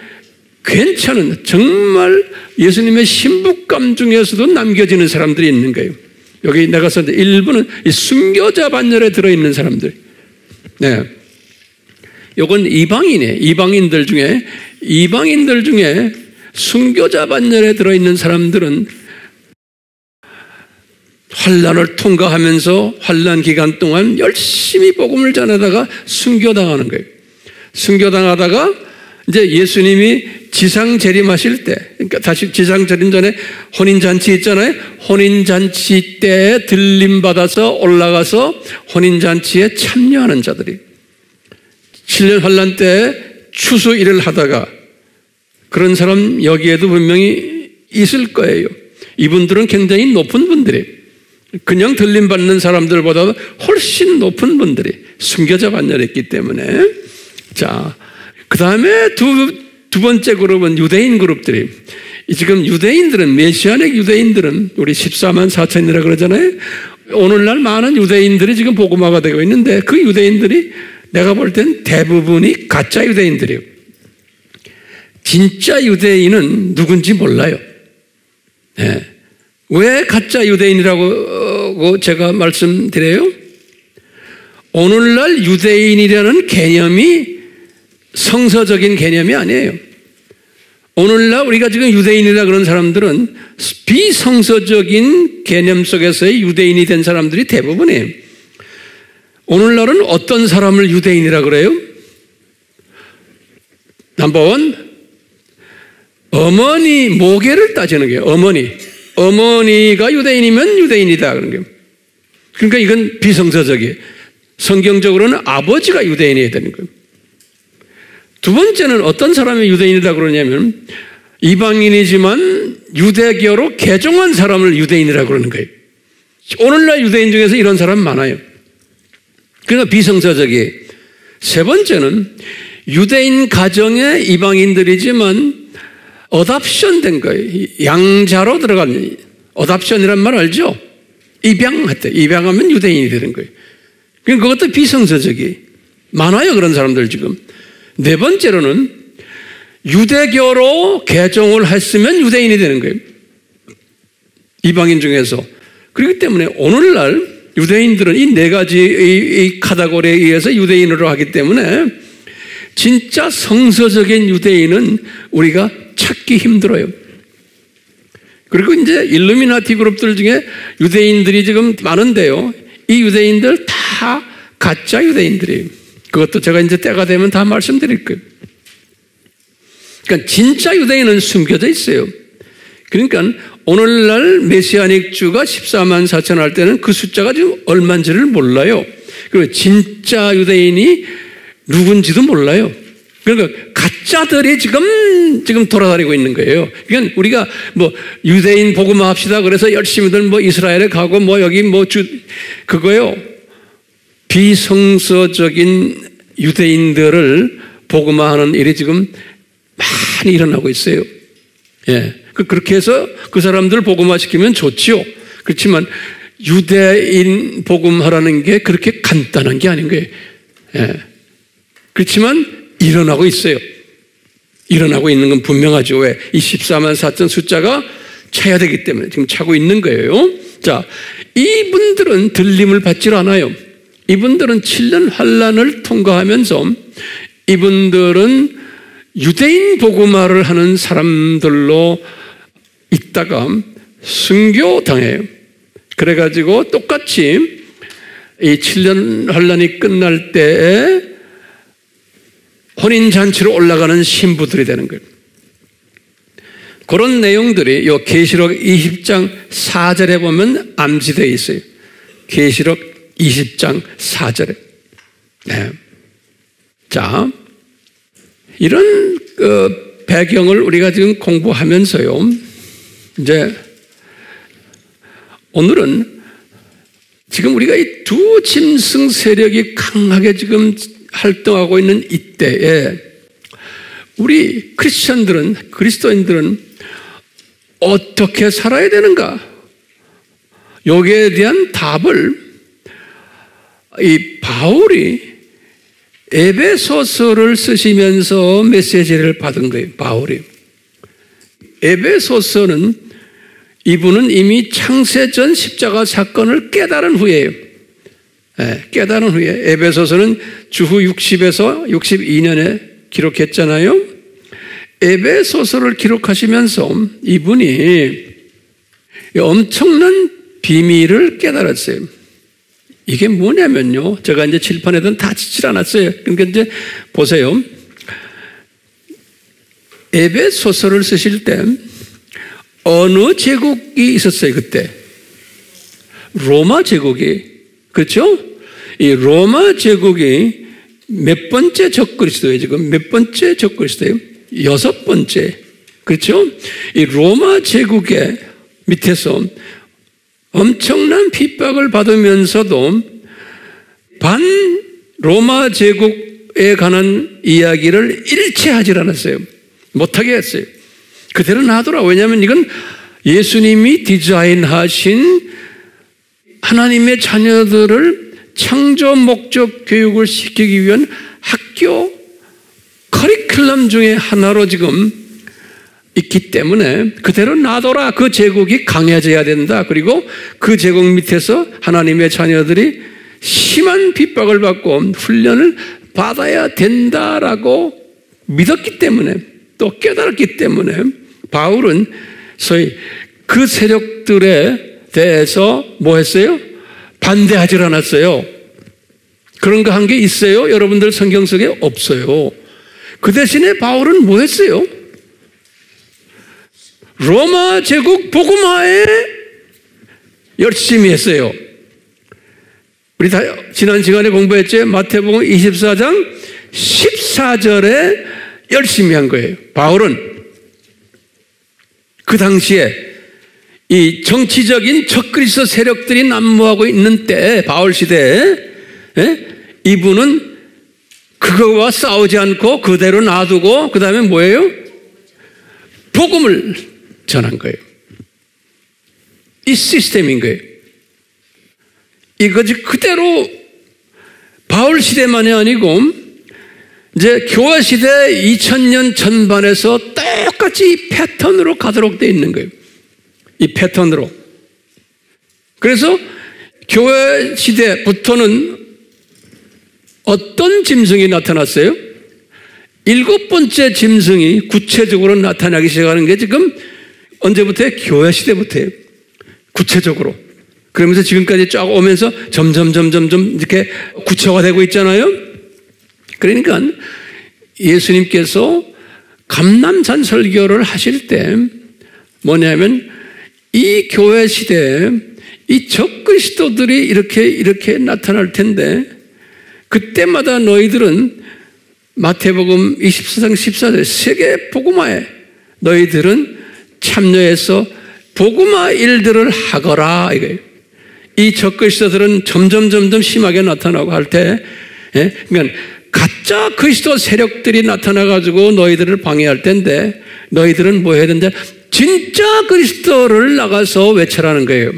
S1: 괜찮은 정말 예수님의 신부감 중에서도 남겨지는 사람들이 있는 거예요. 여기 내가 썼는데 일부는 이 순교자 반열에 들어있는 사람들. 네. 요건 이방인들 중에 순교자 반열에 들어있는 사람들은 환란을 통과하면서 환란 기간 동안 열심히 복음을 전하다가 순교당하는 거예요. 순교당하다가 이제 예수님이 지상 재림하실 때, 그러니까 다시 지상 재림 전에 혼인잔치 있잖아요. 혼인잔치 때 들림받아서 올라가서 혼인잔치에 참여하는 자들이 7년 환란 때 추수 일을 하다가 그런 사람 여기에도 분명히 있을 거예요. 이분들은 굉장히 높은 분들이에요. 그냥 들림받는 사람들보다 훨씬 높은 분들이 순교자 반열에 있기 때문에. 자, 그 다음에 두 번째 그룹은 유대인 그룹들이. 지금 유대인들은, 메시아닉 유대인들은 우리 14만 4천이라 그러잖아요. 오늘날 많은 유대인들이 지금 복음화가 되고 있는데 그 유대인들이 내가 볼 땐 대부분이 가짜 유대인들이에요. 진짜 유대인은 누군지 몰라요. 예. 왜 가짜 유대인이라고 제가 말씀드려요? 오늘날 유대인이라는 개념이 성서적인 개념이 아니에요. 오늘날 우리가 지금 유대인이라 그런 사람들은 비성서적인 개념 속에서의 유대인이 된 사람들이 대부분이에요. 오늘날은 어떤 사람을 유대인이라 그래요? 넘버원, 어머니 모계를 따지는 거예요. 어머니가 유대인이면 유대인이다 그런 거예요. 그러니까 이건 비성서적이에요. 성경적으로는 아버지가 유대인이어야 되는 거예요. 두 번째는 어떤 사람이 유대인이다 그러냐면 이방인이지만 유대교로 개종한 사람을 유대인이라고 그러는 거예요. 오늘날 유대인 중에서 이런 사람 많아요. 그러니까 비성서적이에요. 세 번째는 유대인 가정의 이방인들이지만 어답션 된 거예요. 양자로 들어간, 어답션이란 말 알죠? 입양했대. 입양하면 유대인이 되는 거예요. 그러니까 그것도 비성서적이에요. 많아요, 그런 사람들 지금. 네 번째로는 유대교로 개종을 했으면 유대인이 되는 거예요. 이방인 중에서. 그렇기 때문에 오늘날 유대인들은 이 네 가지의 카테고리에 의해서 유대인으로 하기 때문에 진짜 성서적인 유대인은 우리가 찾기 힘들어요. 그리고 이제 일루미나티 그룹들 중에 유대인들이 지금 많은데요. 이 유대인들 다 가짜 유대인들이에요. 그것도 제가 이제 때가 되면 다 말씀드릴 거예요. 그러니까 진짜 유대인은 숨겨져 있어요. 그러니까 오늘날 메시아닉 주가 14만 4천 할 때는 그 숫자가 지금 얼마인지를 몰라요. 그리고 진짜 유대인이 누군지도 몰라요. 그러니까 가짜들이 지금 돌아다니고 있는 거예요. 그러니까 우리가 뭐 유대인 복음화 합시다. 그래서 열심히들 뭐 이스라엘에 가고 뭐 여기 뭐 그거요. 비성서적인 유대인들을 복음화하는 일이 지금 많이 일어나고 있어요. 예. 그렇게 해서 그 사람들 복음화시키면 좋지요. 그렇지만 유대인 복음화라는 게 그렇게 간단한 게 아닌 거예요. 예. 그렇지만 일어나고 있어요. 일어나고 있는 건 분명하죠. 왜? 이 14만 4천 숫자가 차야 되기 때문에 지금 차고 있는 거예요. 자, 이분들은 들림을 받질 않아요. 이분들은 7년 환란을 통과하면서 이분들은 유대인 복음화를 하는 사람들로 있다가 순교당해요. 그래가지고 똑같이 이 7년 환란이 끝날 때에 혼인잔치로 올라가는 신부들이 되는 거예요. 그런 내용들이 이 계시록 20장 4절에 보면 암시되어 있어요. 계시록 20장 4절에. 네. 자, 이런 배경을 우리가 지금 공부하면서요. 이제 오늘은 지금 우리가 이 두 짐승 세력이 강하게 지금 활동하고 있는 이때에 우리 크리스천들은, 그리스도인들은 어떻게 살아야 되는가? 여기에 대한 답을 이 바울이 에베소서를 쓰시면서 메시지를 받은 거예요. 바울이. 에베소서는 이분은 이미 창세전 십자가 사건을 깨달은 후에요. 네, 깨달은 후에 에베소서는 주후 60에서 62년에 기록했잖아요. 에베소서를 기록하시면서 이분이 엄청난 비밀을 깨달았어요. 이게 뭐냐면요. 제가 이제 칠판에는 다 짓질 않았어요. 그러니까 이제 보세요. 에베소서를 쓰실 때 어느 제국이 있었어요, 그때? 로마 제국이. 그렇죠? 이 로마 제국이 몇 번째 적그리스도예요, 지금? 몇 번째 적그리스도예요? 6번째. 그렇죠? 이 로마 제국의 밑에서 엄청난 핍박을 받으면서도 반 로마 제국에 관한 이야기를 일체하지 않았어요. 못하게 했어요. 그대로 놔두라. 왜냐하면 이건 예수님이 디자인하신 하나님의 자녀들을 창조 목적 교육을 시키기 위한 학교 커리큘럼 중에 하나로 지금 있기 때문에 그대로 놔둬라. 그 제국이 강해져야 된다. 그리고 그 제국 밑에서 하나님의 자녀들이 심한 핍박을 받고 훈련을 받아야 된다라고 믿었기 때문에, 또 깨달았기 때문에 바울은 소위 그 세력들에 대해서 뭐 했어요? 반대하지 않았어요. 그런 거 한 게 있어요? 여러분들 성경 속에 없어요. 그 대신에 바울은 뭐 했어요? 로마 제국 복음화에 열심히 했어요. 우리 다 지난 시간에 공부했죠? 마태복음 24장 14절에 열심히 한 거예요. 바울은 그 당시에 이 정치적인 적그리스도 세력들이 난무하고 있는 때, 바울 시대에 이분은 그거와 싸우지 않고 그대로 놔두고 그 다음에 뭐예요? 복음을 전한 거예요. 이 시스템인 거예요. 이것이 그대로 바울 시대만이 아니고 이제 교회 시대 2000년 전반에서 똑같이 이 패턴으로 가도록 되어 있는 거예요. 이 패턴으로. 그래서 교회 시대부터는 어떤 짐승이 나타났어요? 7번째 짐승이 구체적으로 나타나기 시작하는 게 지금 언제부터요? 교회 시대부터예요. 구체적으로. 그러면서 지금까지 쫙 오면서 점점 이렇게 구체화되고 있잖아요. 그러니까 예수님께서 감람산 설교를 하실 때 뭐냐면 이 교회 시대에 이 적그리스도들이 이렇게 나타날 텐데 그때마다 너희들은 마태복음 24장 14절 세계 복음화에 너희들은 참여해서 복음화 일들을 하거라 이거예요. 이 적그리스도들은 점점 심하게 나타나고 할 때, 그러니까 가짜 그리스도 세력들이 나타나가지고 너희들을 방해할 텐데 너희들은 뭐 해야 된다? 진짜 그리스도를 나가서 외쳐라는 거예요.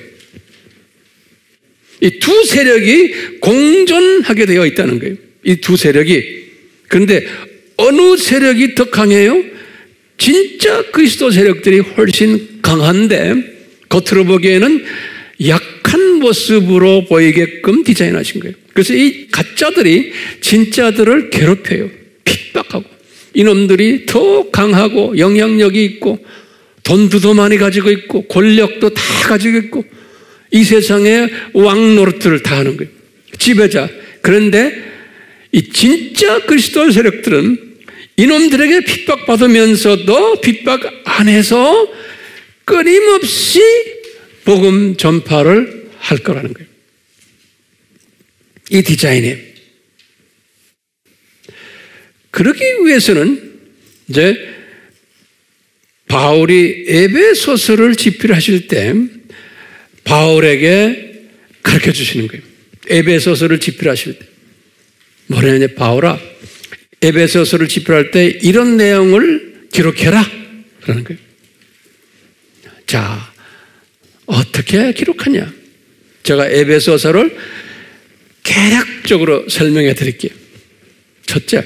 S1: 이 두 세력이 공존하게 되어 있다는 거예요. 이 두 세력이. 그런데 어느 세력이 더 강해요? 진짜 그리스도 세력들이 훨씬 강한데 겉으로 보기에는 약한 모습으로 보이게끔 디자인하신 거예요. 그래서 이 가짜들이 진짜들을 괴롭혀요. 핍박하고. 이놈들이 더 강하고 영향력이 있고 돈도 더 많이 가지고 있고 권력도 다 가지고 있고 이 세상에 왕 노릇들을 다 하는 거예요. 지배자. 그런데 이 진짜 그리스도 세력들은 이놈들에게 핍박받으면서도 핍박 안에서 끊임없이 복음 전파를 할 거라는 거예요. 이 디자인이에요. 그러기 위해서는 이제 바울이 에베소서를 집필하실 때 바울에게 가르쳐 주시는 거예요. 에베소서를 집필하실 때 뭐냐면 바울아 에베소서를 집필할 때 이런 내용을 기록해라 그러는 거예요. 자, 어떻게 기록하냐? 제가 에베소서를 개략적으로 설명해 드릴게요. 첫째,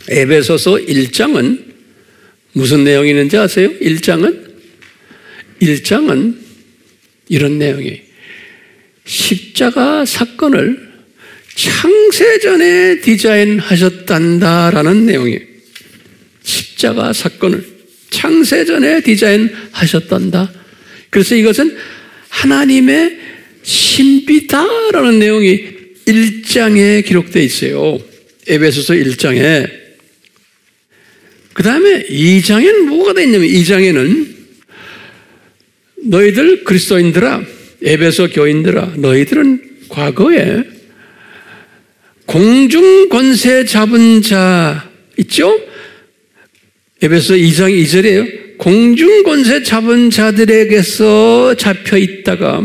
S1: 에베소서 1장은 무슨 내용이 있는지 아세요? 1장은 이런 내용이 십자가 사건을 창세전에 디자인하셨단다라는 내용이에요. 십자가 사건을 창세전에 디자인하셨단다. 그래서 이것은 하나님의 신비다라는 내용이 1장에 기록되어 있어요. 에베소서 1장에. 그 다음에 2장에는 뭐가 되어 있냐면 2장에는 너희들 그리스도인들아, 에베소 교인들아, 너희들은 과거에 공중 권세 잡은 자 있죠? 에베소 2장 2절이에요. 공중 권세 잡은 자들에게서 잡혀 있다가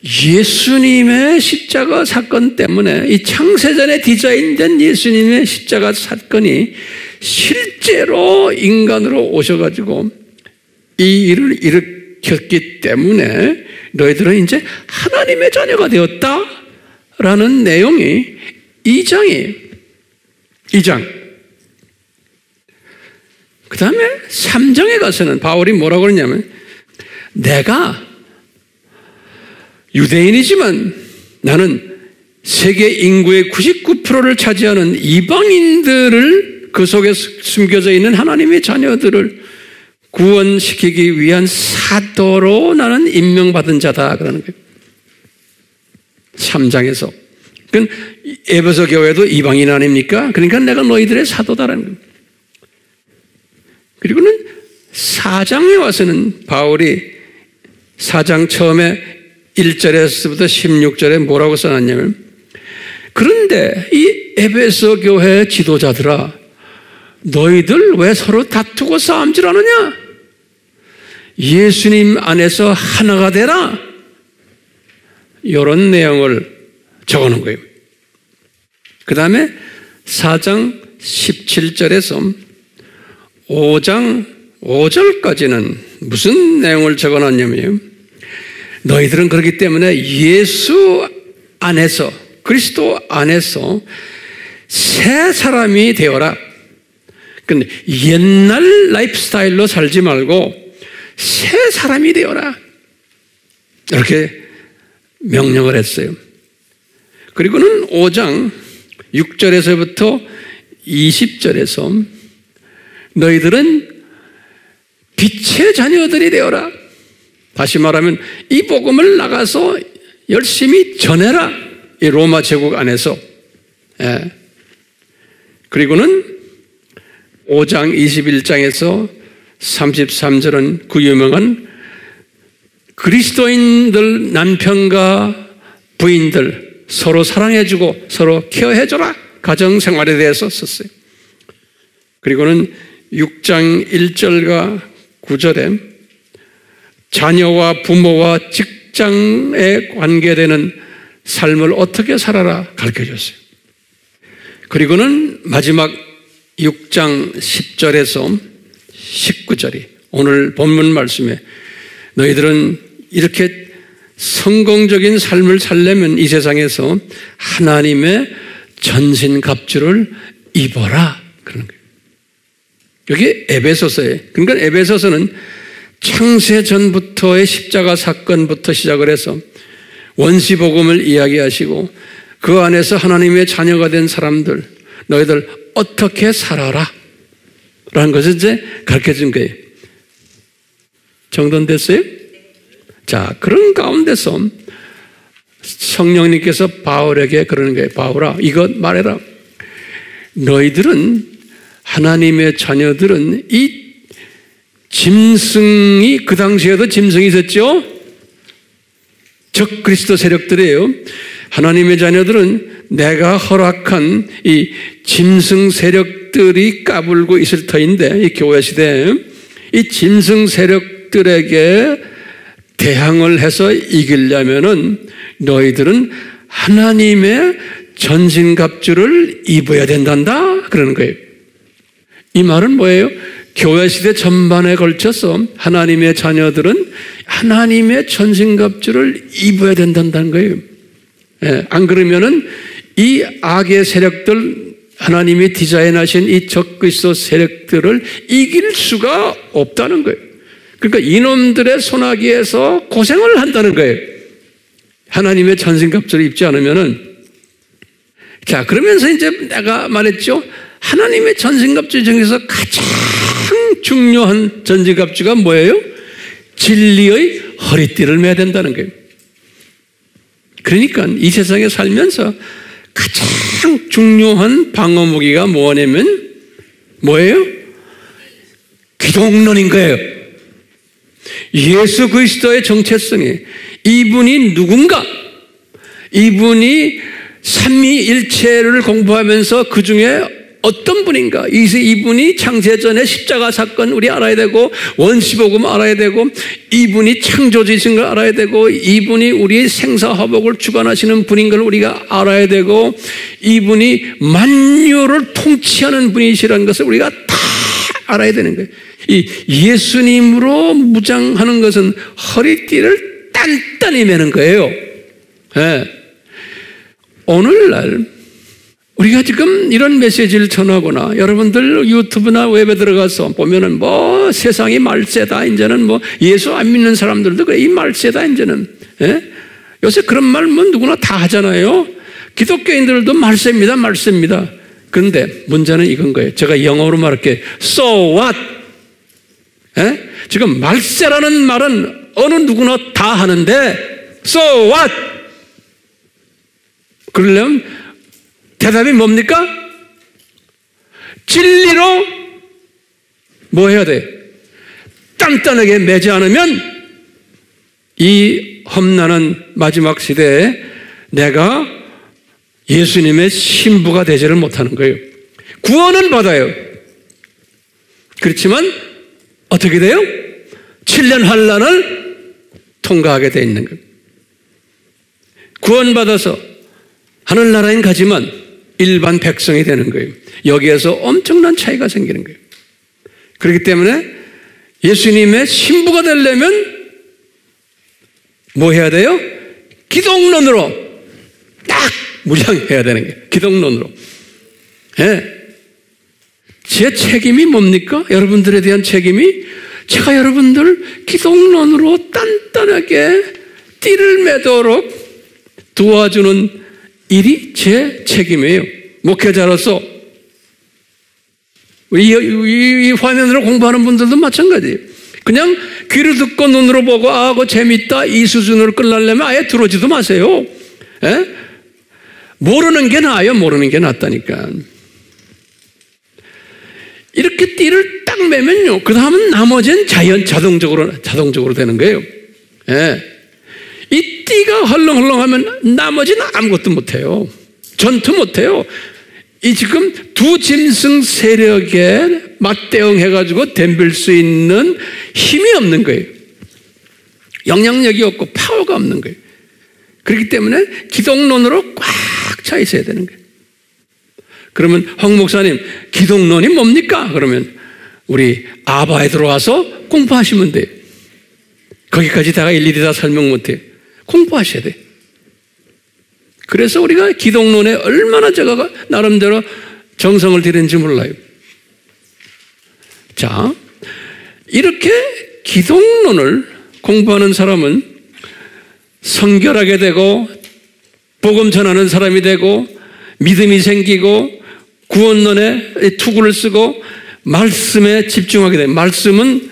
S1: 예수님의 십자가 사건 때문에 이 창세전에 디자인된 예수님의 십자가 사건이 실제로 인간으로 오셔가지고 이 일을 일으켰기 때문에 너희들은 이제 하나님의 자녀가 되었다라는 내용이 2장이에요. 2장. 그 그 다음에 3장에 가서는 바울이 뭐라고 그러냐면 내가 유대인이지만 나는 세계 인구의 99%를 차지하는 이방인들을 그 속에 숨겨져 있는 하나님의 자녀들을 구원시키기 위한 사도로 나는 임명받은 자다 그러는 거예요. 3장에서. 그건 에베소 교회도 이방인 아닙니까? 그러니까 내가 너희들의 사도다라는 거예요. 그리고는 4장에 와서는 바울이 4장 처음에 1절에서부터 16절에 뭐라고 써놨냐면 그런데 이 에베소 교회 지도자들아 너희들 왜 서로 다투고 싸움질하느냐? 예수님 안에서 하나가 되라. 이런 내용을 적어놓은 거예요. 그 다음에 4장 17절에서 5장 5절까지는 무슨 내용을 적어놨냐면요. 너희들은 그렇기 때문에 예수 안에서 그리스도 안에서 새 사람이 되어라. 근데 옛날 라이프 스타일로 살지 말고 새 사람이 되어라. 이렇게 명령을 했어요. 그리고는 5장 6절에서부터 20절에서 너희들은 빛의 자녀들이 되어라. 다시 말하면 이 복음을 나가서 열심히 전해라. 이 로마 제국 안에서. 예. 그리고는 5장 21장에서 33절은 그 유명한 그리스도인들 남편과 부인들 서로 사랑해주고 서로 케어해줘라. 가정생활에 대해서 썼어요. 그리고는 6장 1절과 9절에 자녀와 부모와 직장에 관계되는 삶을 어떻게 살아라 가르쳐줬어요. 그리고는 마지막 6장 10절에서 19절이 오늘 본문 말씀에 너희들은 이렇게 성공적인 삶을 살려면 이 세상에서 하나님의 전신갑주를 입어라 그러는 거예요. 여기 에베소서에 그러니까 에베소서는 창세 전부터의 십자가 사건부터 시작을 해서 원시복음을 이야기하시고 그 안에서 하나님의 자녀가 된 사람들 너희들 어떻게 살아라 라는 것을 이제 가르쳐준 거예요. 정돈됐어요? 자, 그런 가운데서 성령님께서 바울에게 그러는 거예요. 바울아, 이것 말해라. 너희들은 하나님의 자녀들은 이 짐승이 그 당시에도 짐승이 있었죠? 적 그리스도 세력들이에요. 하나님의 자녀들은 내가 허락한 이 짐승 세력들이 까불고 있을 터인데 이 교회 시대에 이 짐승 세력들에게 대항을 해서 이기려면은 너희들은 하나님의 전신갑주를 입어야 된단다 그러는 거예요. 이 말은 뭐예요? 교회 시대 전반에 걸쳐서 하나님의 자녀들은 하나님의 전신갑주를 입어야 된다는 거예요. 예, 안 그러면은 이 악의 세력들 하나님이 디자인하신 이 적그리스도 세력들을 이길 수가 없다는 거예요. 그러니까 이놈들의 손아귀에서 고생을 한다는 거예요. 하나님의 전신갑주를 입지 않으면은. 자, 그러면서 이제 내가 말했죠. 하나님의 전신갑주 중에서 가장 중요한 전신갑주가 뭐예요? 진리의 허리띠를 매야 된다는 거예요. 그러니까 이 세상에 살면서 가장 중요한 방어 무기가 뭐냐면 뭐예요? 기독론인 거예요. 예수 그리스도의 정체성이 이분이 누군가? 이분이 삼위일체를 공부하면서 그 중에 어떤 분인가? 이분이 창세전의 십자가 사건 우리 알아야 되고 원시복음 알아야 되고 이분이 창조주이신 걸 알아야 되고 이분이 우리의 생사화복을 주관하시는 분인 걸 우리가 알아야 되고 이분이 만유를 통치하는 분이시라는 것을 우리가 다 알아야 되는 거예요. 이 예수님으로 무장하는 것은 허리띠를 단단히 매는 거예요. 네. 오늘날 우리가 지금 이런 메시지를 전하거나 여러분들 유튜브나 웹에 들어가서 보면은 뭐 세상이 말세다, 이제는 뭐 예수 안 믿는 사람들도 그래, 이 말세다, 이제는. 예? 요새 그런 말 뭐 누구나 다 하잖아요. 기독교인들도 말세입니다, 말세입니다. 그런데 문제는 이건 거예요. 제가 영어로 말할게. So what? 예? 지금 말세라는 말은 어느 누구나 다 하는데 So what? 그러려면 대답이 뭡니까? 진리로 뭐 해야 돼? 단단하게 매지 않으면 이 험난한 마지막 시대에 내가 예수님의 신부가 되지를 못하는 거예요. 구원은 받아요. 그렇지만 어떻게 돼요? 7년 환난을 통과하게 돼 있는 거예요. 구원받아서 하늘나라엔 가지만 일반 백성이 되는 거예요. 여기에서 엄청난 차이가 생기는 거예요. 그렇기 때문에 예수님의 신부가 되려면 뭐 해야 돼요? 기독론으로 딱 무장해야 되는 거예요. 기독론으로. 예. 제 책임이 뭡니까? 여러분들에 대한 책임이 제가 여러분들 기독론으로 단단하게 띠를 매도록 도와주는 일이 제 책임이에요. 목회자로서 이 화면으로 공부하는 분들도 마찬가지예요. 그냥 귀를 듣고 눈으로 보고 아, 그거 재밌다 이 수준으로 끌려면 아예 들어오지도 마세요. 에? 모르는 게 나아요. 모르는 게 낫다니까. 이렇게 띠를 딱 매면요, 그 다음은 나머지는 자동적으로 되는 거예요. 예. 이 띠가 헐렁헐렁하면 나머지는 아무것도 못해요. 전투 못해요. 이 지금 두 짐승 세력에 맞대응해가지고 덤빌 수 있는 힘이 없는 거예요. 영향력이 없고 파워가 없는 거예요. 그렇기 때문에 기독론으로 꽉 차 있어야 되는 거예요. 그러면 황 목사님, 기독론이 뭡니까? 그러면 우리 아바에 들어와서 공부하시면 돼요. 거기까지 다가 일일이 다 설명 못해요. 공부하셔야 돼요. 그래서 우리가 기독론에 얼마나 제가 나름대로 정성을 들이는지 몰라요. 자, 이렇게 기독론을 공부하는 사람은 성결하게 되고 복음 전하는 사람이 되고 믿음이 생기고 구원론에 투구를 쓰고 말씀에 집중하게 돼요. 말씀은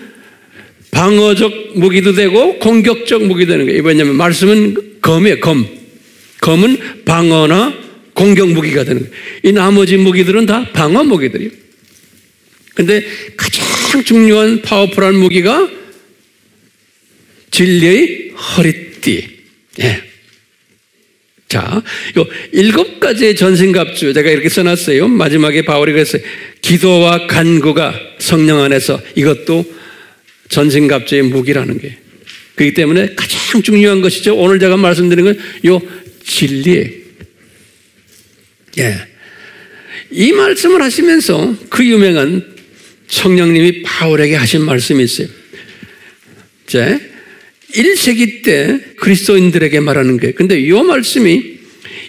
S1: 방어적 무기도 되고 공격적 무기도 되는 거예요. 왜냐하면 말씀은 검이에요. 검은 방어나 공격 무기가 되는 거예요. 이 나머지 무기들은 다 방어 무기들이에요. 그런데 가장 중요한 파워풀한 무기가 진리의 허리띠. 예. 자, 요 7가지의 전신갑주 제가 이렇게 써놨어요. 마지막에 바울이 그랬어요. 기도와 간구가 성령 안에서 이것도 전신갑주의 무기라는 게. 그렇기 때문에 가장 중요한 것이죠. 오늘 제가 말씀드리는 건 요 진리예요. 예. 이 말씀을 하시면서 그 유명한 성령님이 바울에게 하신 말씀이 있어요. 자, 1세기 때 그리스도인들에게 말하는 거예요. 근데 이 말씀이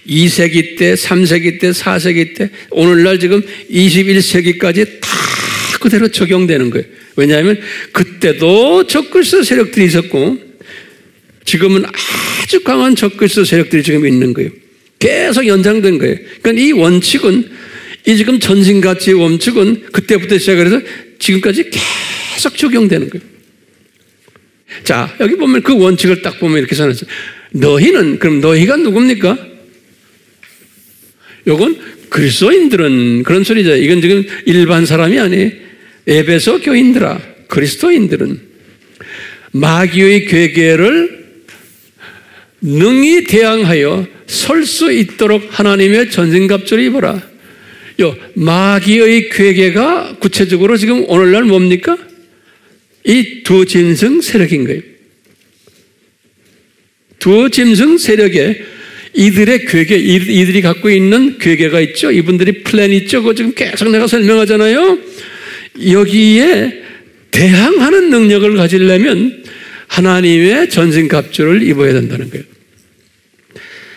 S1: 2세기 때, 3세기 때, 4세기 때, 오늘날 지금 21세기까지 다 그대로 적용되는 거예요. 왜냐하면 그때도 적그리스도 세력들이 있었고 지금은 아주 강한 적그리스도 세력들이 지금 있는 거예요. 계속 연장된 거예요. 그러니까 이 원칙은, 이 지금 전신가치의 원칙은 그때부터 시작해서 지금까지 계속 적용되는 거예요. 자, 여기 보면 그 원칙을 딱 보면 이렇게 써놨어요. 너희는, 그럼 너희가 누굽니까? 요건 그리스도인들은 그런 소리죠. 이건 지금 일반 사람이 아니에요. 에베소 교인들아, 그리스도인들은 마귀의 괴계를 능히 대항하여 설 수 있도록 하나님의 전신갑주를 입어라. 요 마귀의 괴계가 구체적으로 지금 오늘날 뭡니까? 이 두 짐승 세력인 거예요. 두 짐승 세력에 이들의 괴계, 이들이 갖고 있는 괴계가 있죠. 이분들이 플랜 있죠. 그거 지금 계속 내가 설명하잖아요. 여기에 대항하는 능력을 가지려면 하나님의 전신갑주를 입어야 된다는 거예요.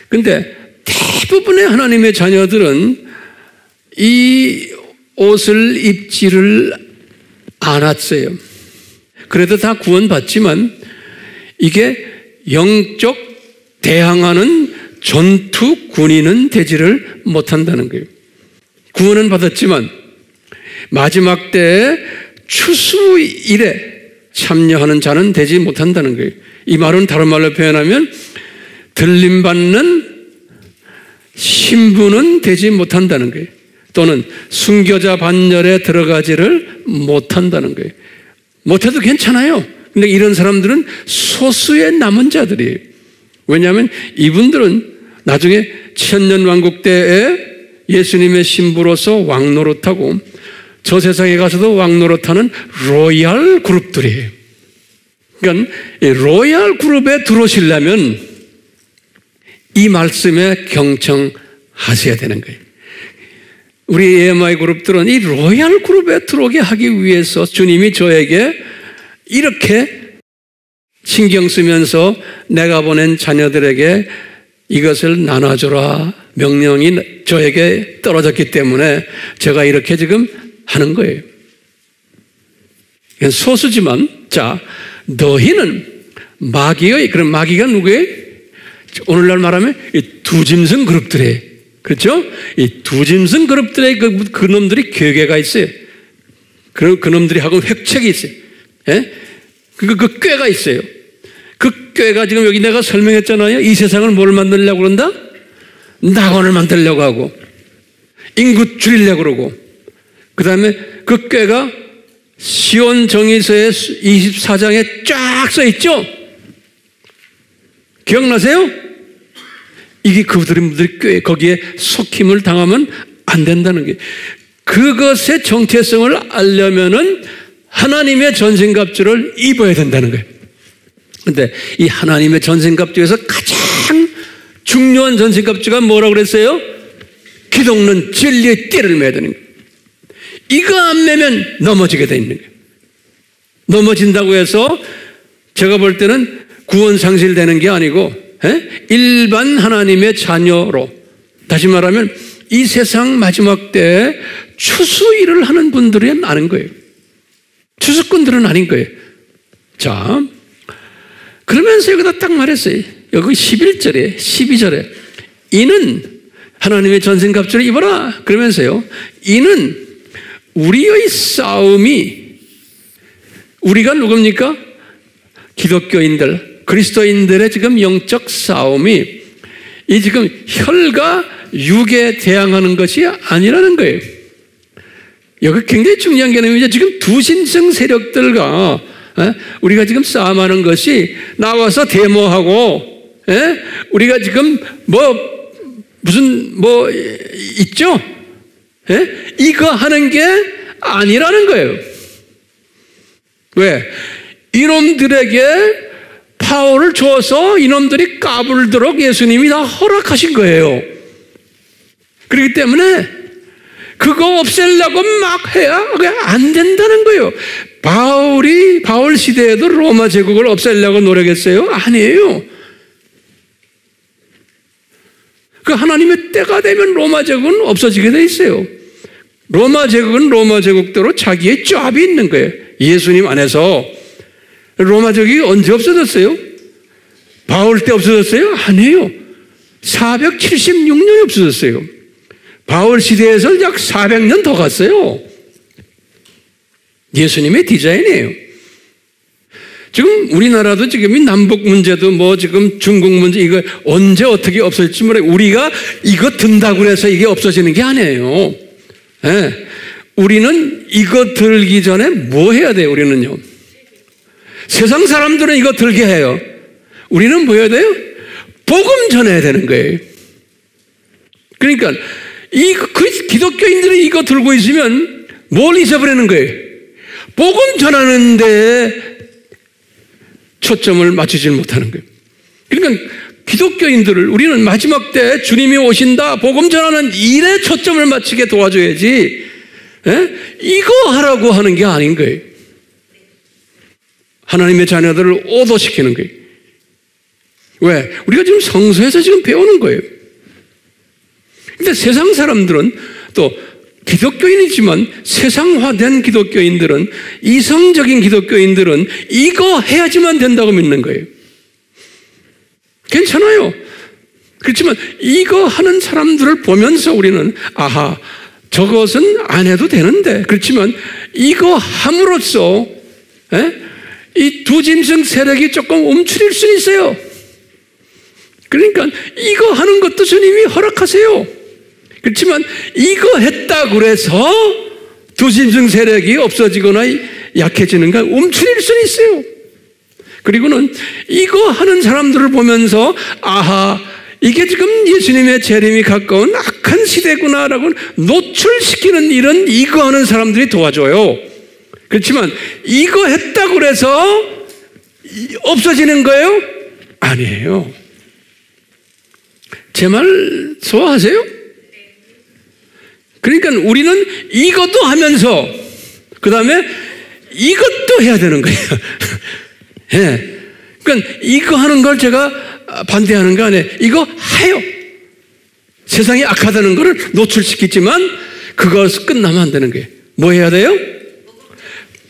S1: 근데 대부분의 하나님의 자녀들은 이 옷을 입지를 않았어요. 그래도 다 구원받지만 이게 영적 대항하는 전투 군인은 되지를 못한다는 거예요. 구원은 받았지만 마지막 때에 추수일에 참여하는 자는 되지 못한다는 거예요. 이 말은 다른 말로 표현하면 들림받는 신부는 되지 못한다는 거예요. 또는 순교자 반열에 들어가지를 못한다는 거예요. 못해도 괜찮아요. 근데 이런 사람들은 소수의 남은 자들이에요. 왜냐하면 이분들은 나중에 천년왕국 때에 예수님의 신부로서 왕노릇하고 저 세상에 가서도 왕노릇하는 로얄 그룹들이에요. 그러니까 이 로얄 그룹에 들어오시려면 이 말씀에 경청하셔야 되는 거예요. 우리 AMI 그룹들은 이 로얄 그룹에 들어오게 하기 위해서 주님이 저에게 이렇게 신경 쓰면서 내가 보낸 자녀들에게 이것을 나눠주라 명령이 저에게 떨어졌기 때문에 제가 이렇게 지금 하는 거예요. 소수지만 자 너희는 마귀의 그런 마귀가 누구예요? 오늘날 말하면 이 두짐승 그룹들의 그렇죠? 이 두짐승 그룹들의 그 놈들이 괴계가 있어요. 그 놈들이 하고 획책이 있어요. 예? 그 꾀가 있어요. 그 꾀가 지금 여기 내가 설명했잖아요. 이 세상을 뭘 만들려고 그런다? 낙원을 만들려고 하고 인구 줄이려고 그러고 그 다음에 그 꾀가 시온 정의서의 24장에 쫙 써 있죠? 기억나세요? 이게 그들의 꾀, 거기에 속힘을 당하면 안 된다는 게 그것의 정체성을 알려면은 하나님의 전신갑주를 입어야 된다는 거예요. 근데 이 하나님의 전신갑주에서 가장 중요한 전신갑주가 뭐라고 그랬어요? 기독론 진리의 띠를 매야 되는 거예요. 이거 안 매면 넘어지게 돼 있는 거예요. 넘어진다고 해서 제가 볼 때는 구원 상실되는 게 아니고 일반 하나님의 자녀로 다시 말하면 이 세상 마지막 때에 추수일을 하는 분들은 아닌 거예요. 추수꾼들은 아닌 거예요. 자, 그러면서 여기다 딱 말했어요. 여기 11절에 12절에 이는 하나님의 전신갑주를 입어라 그러면서요. 이는 우리의 싸움이 우리가 누굽니까? 기독교인들 그리스도인들의 지금 영적 싸움이 이 지금 혈과 육에 대항하는 것이 아니라는 거예요. 여기 굉장히 중요한 개념이죠. 지금 두신성 세력들과 우리가 지금 싸움하는 것이 나와서 데모하고 우리가 지금 무슨 있죠? 이거 하는 게 아니라는 거예요. 왜? 이놈들에게 파워를 줘서 이놈들이 까불도록 예수님이 다 허락하신 거예요. 그렇기 때문에 그거 없애려고 막 해야 그게 안 된다는 거예요. 바울 시대에도 로마 제국을 없애려고 노력했어요? 아니에요. 그 하나님의 때가 되면 로마 제국은 없어지게 돼 있어요. 로마 제국은 로마 제국대로 자기의 짭이 있는 거예요. 예수님 안에서. 로마 제국이 언제 없어졌어요? 바울 때 없어졌어요? 아니에요. 476년에 없어졌어요. 바울 시대에서 약 400년 더 갔어요. 예수님의 디자인이에요. 지금 우리나라도 지금 이 남북 문제도 지금 중국 문제 이거 언제 어떻게 없어질지 모르겠어요. 우리가 이거 든다고 해서 이게 없어지는 게 아니에요. 우리는 이거 들기 전에 뭐 해야 돼요? 우리는요. 세상 사람들은 이거 들게 해요. 우리는 뭐 해야 돼요? 복음 전해야 되는 거예요. 그러니까 기독교인들이 이거 들고 있으면 뭘 잊어버리는 거예요? 복음 전하는 데 초점을 맞추지 못하는 거예요. 그러니까 기독교인들을 우리는 마지막 때 주님이 오신다 복음 전하는 일에 초점을 맞추게 도와줘야지 이거 하라고 하는 게 아닌 거예요. 하나님의 자녀들을 오도시키는 거예요. 왜? 우리가 지금 성서에서 지금 배우는 거예요. 근데 세상 사람들은 또 기독교인이지만 세상화된 기독교인들은, 이성적인 기독교인들은 이거 해야지만 된다고 믿는 거예요. 괜찮아요. 그렇지만 이거 하는 사람들을 보면서 우리는 아하, 저것은 안 해도 되는데, 그렇지만 이거 함으로써 이 두 짐승 세력이 조금 움츠릴 수 있어요. 그러니까 이거 하는 것도 주님이 허락하세요. 그렇지만 이거 했다고 해서 두 짐승 세력이 없어지거나 약해지는가, 움츠릴 수는 있어요. 그리고는 이거 하는 사람들을 보면서 아하, 이게 지금 예수님의 재림이 가까운 악한 시대구나라고 노출시키는 일은 이거 하는 사람들이 도와줘요. 그렇지만 이거 했다고 해서 없어지는 거예요? 아니에요. 제 말 소화하세요? 그러니까 우리는 이것도 하면서 그 다음에 이것도 해야 되는 거예요. 예. 그러니까 이거 하는 걸 제가 반대하는 거 아니에요. 이거 해요. 세상이 악하다는 것을 노출시키지만 그것을 끝나면 안 되는 거예요. 뭐 해야 돼요?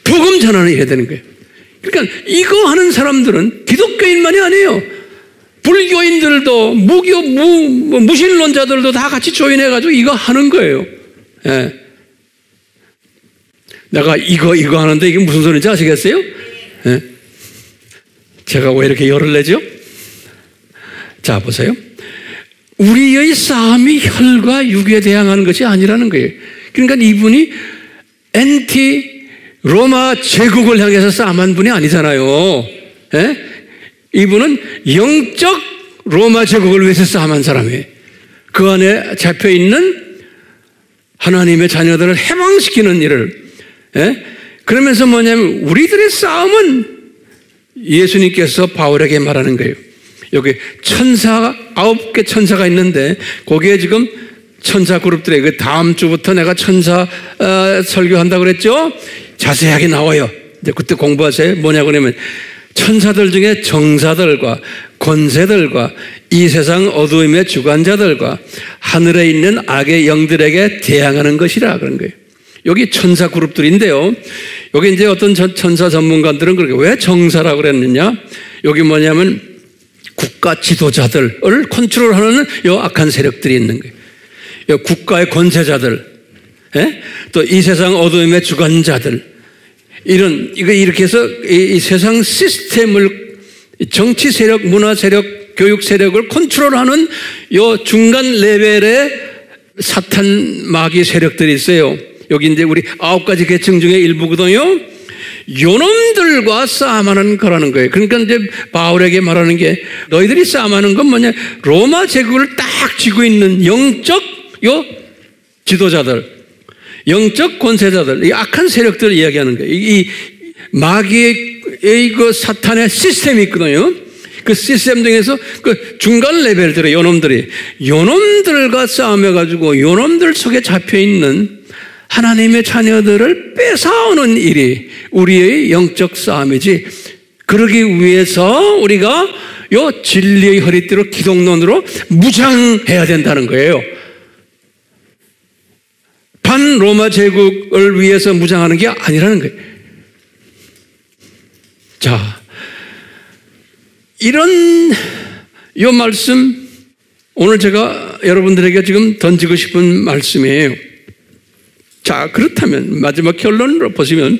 S1: 복음 전환을 해야 되는 거예요. 그러니까 이거 하는 사람들은 기독교인만이 아니에요. 불교인들도 무신론자들도 다 같이 조인해가지고 이거 하는 거예요. 예. 내가 이거 하는데 이게 무슨 소리인지 아시겠어요? 예. 제가 왜 이렇게 열을 내죠? 자, 보세요. 우리의 싸움이 혈과 육에 대항하는 것이 아니라는 거예요. 그러니까 이분이 로마 제국을 향해서 싸움한 분이 아니잖아요. 예? 이분은 영적 로마 제국을 위해서 싸움한 사람이에요. 그 안에 잡혀있는 하나님의 자녀들을 해방시키는 일을. 예? 그러면서 뭐냐면 우리들의 싸움은 예수님께서 바울에게 말하는 거예요. 여기 9개 천사가 있는데 거기에 지금 천사 그룹들에게 다음 주부터 내가 천사 설교한다고 그랬죠? 자세하게 나와요. 이제 그때 공부하세요. 뭐냐고 하면 천사들 중에 정사들과 권세들과 이 세상 어두움의 주관자들과 하늘에 있는 악의 영들에게 대항하는 것이라 그런 거예요. 여기 천사 그룹들인데요. 여기 이제 어떤 천사 전문가들은 그렇게 왜 정사라고 그랬느냐? 여기 뭐냐면 국가 지도자들을 컨트롤하는 요 악한 세력들이 있는 거예요. 요 국가의 권세자들, 또 이 세상 어두움의 주관자들, 이렇게 해서 이 세상 시스템을 정치 세력, 문화 세력, 교육 세력을 컨트롤하는 요 중간 레벨의 사탄 마귀 세력들이 있어요. 여기 이제 우리 9가지 계층 중에 일부거든요. 요놈들과 싸움하는 거라는 거예요. 그러니까 이제 바울에게 말하는 게 너희들이 싸움하는 건 뭐냐? 로마 제국을 딱 쥐고 있는 영적 지도자들, 영적 권세자들, 이 악한 세력들을 이야기하는 거예요. 이 마귀의 그 사탄의 시스템이 있거든요. 그 시스템 중에서 그 중간 레벨들의 요놈들과 싸움해가지고 요놈들 속에 잡혀있는 하나님의 자녀들을 뺏어오는 일이 우리의 영적 싸움이지, 그러기 위해서 우리가 요 진리의 허리띠로 기독론으로 무장해야 된다는 거예요. 반 로마 제국을 위해서 무장하는 게 아니라는 거예요. 자, 이런 요 말씀 오늘 제가 여러분들에게 지금 던지고 싶은 말씀이에요. 자, 그렇다면 마지막 결론으로 보시면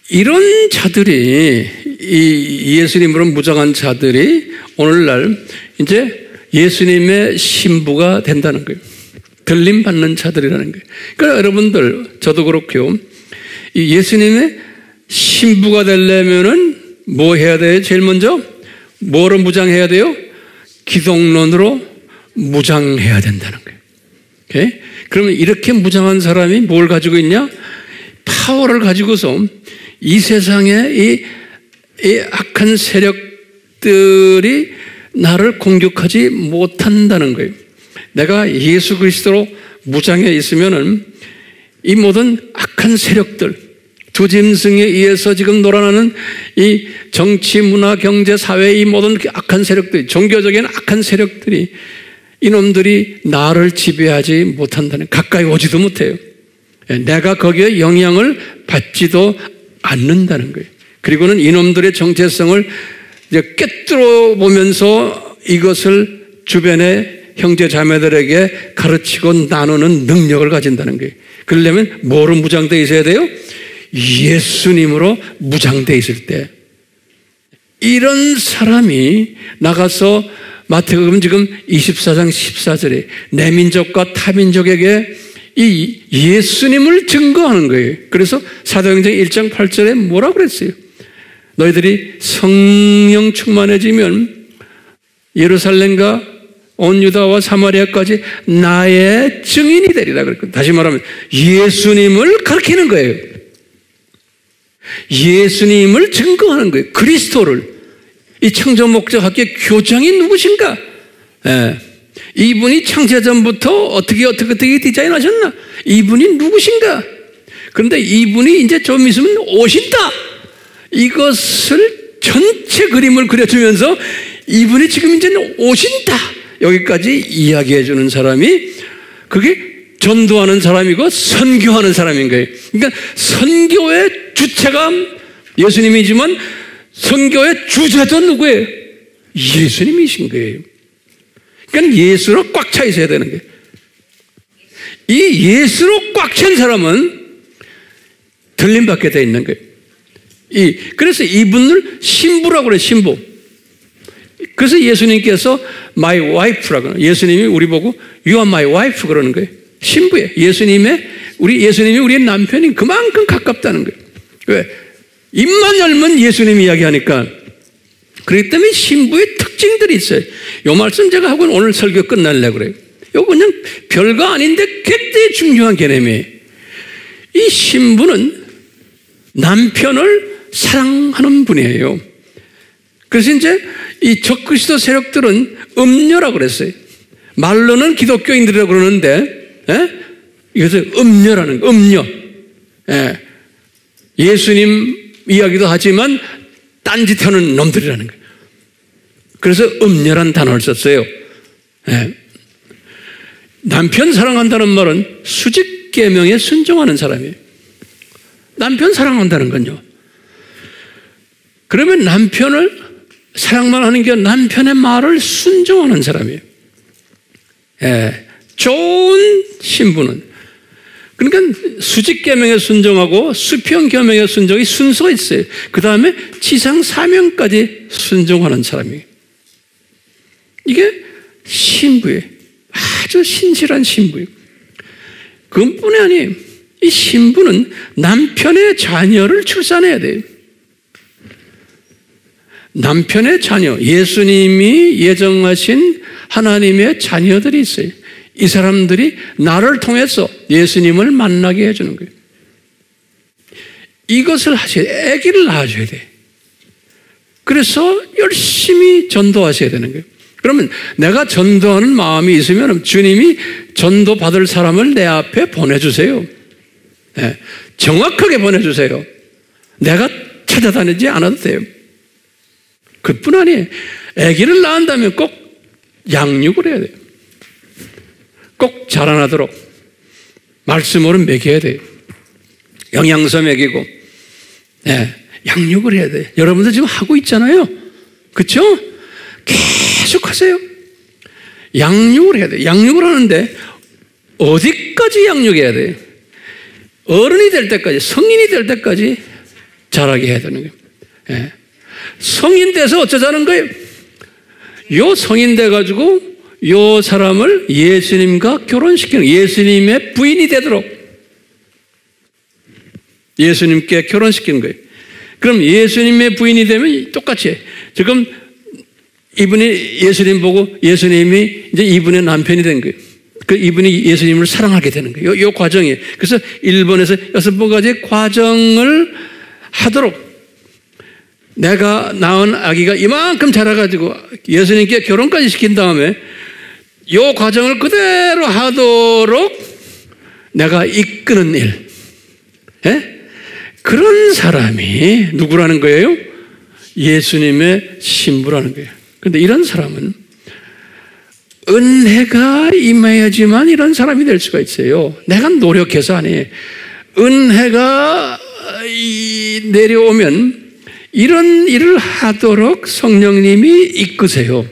S1: 이런 자들이, 이 예수님으로 무장한 자들이 오늘날 이제 예수님의 신부가 된다는 거예요. 들림 받는 자들이라는 거예요. 그러니까 여러분들, 저도 그렇고요. 이 예수님의 신부가 되려면은 뭐 해야 돼요? 제일 먼저 뭐로 무장해야 돼요? 기독론으로 무장해야 된다는 거예요. 오케이? 그러면 이렇게 무장한 사람이 뭘 가지고 있냐? 파워를 가지고서 이 세상의 이 악한 세력들이 나를 공격하지 못한다는 거예요. 내가 예수 그리스도로 무장해 있으면은 이 모든 악한 세력들, 두 짐승에 의해서 지금 놀아나는 이 정치, 문화, 경제, 사회 이 모든 악한 세력들이, 종교적인 악한 세력들이 이놈들이 나를 지배하지 못한다는, 가까이 오지도 못해요. 내가 거기에 영향을 받지도 않는다는 거예요. 그리고는 이놈들의 정체성을 이제 꿰뚫어 보면서 이것을 주변의 형제 자매들에게 가르치고 나누는 능력을 가진다는 거예요. 그러려면 뭐로 무장되어 있어야 돼요? 예수님으로 무장되어 있을 때. 이런 사람이 나가서 마태복음 지금 24장 14절에 내 민족과 타민족에게 이 예수님을 증거하는 거예요. 그래서 사도행전 1장 8절에 뭐라고 그랬어요? 너희들이 성령 충만해지면 예루살렘과 온 유다와 사마리아까지 나의 증인이 되리라 그랬거든요. 다시 말하면 예수님을 가르치는 거예요. 예수님을 증거하는 거예요. 그리스도를. 이 창조 목적학교의 교장이 누구신가? 이분이 창세 전부터 어떻게 디자인하셨나? 이분이 누구신가? 그런데 이분이 이제 좀 있으면 오신다. 이것을 전체 그림을 그려주면서 이분이 지금 이제는 오신다. 여기까지 이야기해 주는 사람이, 그게 전도하는 사람이고 선교하는 사람인 거예요. 그러니까 선교의 주체가 예수님이지만 선교의 주제도 누구예요? 예수님이신 거예요. 그러니까 예수로 꽉 차 있어야 되는 거예요. 이 예수로 꽉 찬 사람은 들림받게 되어 있는 거예요. 그래서 이분을 신부라고 그래요. 신부. 그래서 예수님께서 my wife라고 그래요. 예수님이 우리 보고 you are my wife 그러는 거예요. 신부예요. 예수님이 우리의 남편이 그만큼 가깝다는 거예요. 왜? 입만 열면 예수님 이야기하니까. 그렇기 때문에 신부의 특징들이 있어요. 이 말씀 제가 하고 오늘 설교 끝날려고 그래요. 이거 그냥 별거 아닌데 굉장히 중요한 개념이에요. 이 신부는 남편을 사랑하는 분이에요. 그래서 이제 이 적그리스도 세력들은 음녀라고 그랬어요. 말로는 기독교인들이라고 그러는데, 이것을 음녀라는 거예요. 음녀. 예수님 이야기도 하지만 딴짓하는 놈들이라는 거예요. 그래서 음녀란 단어를 썼어요. 남편 사랑한다는 말은 수직계명에 순종하는 사람이에요. 남편 사랑한다는 건요. 그러면 남편을 사랑만 하는 게 남편의 말을 순종하는 사람이에요. 좋은 신부는. 그러니까 수직계명에 순종하고 수평계명에 순종이 순서가 있어요. 그 다음에 지상 사명까지 순종하는 사람이에요. 이게 신부예요. 아주 신실한 신부예요. 그것뿐이 아니에요. 이 신부는 남편의 자녀를 출산해야 돼요. 남편의 자녀, 예수님이 예정하신 하나님의 자녀들이 있어요. 이 사람들이 나를 통해서 예수님을 만나게 해주는 거예요. 이것을 하셔야 돼요. 아기를 낳아줘야 돼요. 그래서 열심히 전도하셔야 되는 거예요. 그러면 내가 전도하는 마음이 있으면 주님이 전도받을 사람을 내 앞에 보내주세요. 정확하게 보내주세요. 내가 찾아다니지 않아도 돼요. 그뿐 아니에요. 아기를 낳는다면 꼭 양육을 해야 돼요. 꼭 자라나도록 말씀으로 먹여야 돼요. 영양소 먹이고 양육을 해야 돼요. 여러분들 지금 하고 있잖아요. 그렇죠? 계속 하세요. 양육을 해야 돼요. 양육을 하는데 어디까지 양육해야 돼요? 어른이 될 때까지, 성인이 될 때까지 자라게 해야 되는 거예요. 성인 돼서 어쩌자는 거예요? 요 성인 돼가지고 요 사람을 예수님과 결혼시키는, 예수님의 부인이 되도록 예수님께 결혼시키는 거예요. 그럼 예수님의 부인이 되면 똑같이, 지금 이분이 예수님 보고 예수님이 이제 이분의 남편이 된 거예요. 그 이분이 예수님을 사랑하게 되는 거예요. 요 과정이에요. 그래서 1번에서 6번까지 과정을 하도록, 내가 낳은 아기가 이만큼 자라가지고 예수님께 결혼까지 시킨 다음에 요 과정을 그대로 하도록 내가 이끄는 일. 그런 사람이 누구라는 거예요? 예수님의 신부라는 거예요. 그런데 이런 사람은 은혜가 임해야지만 이런 사람이 될 수가 있어요. 내가 노력해서 아니에요. 은혜가 내려오면 이런 일을 하도록 성령님이 이끄세요.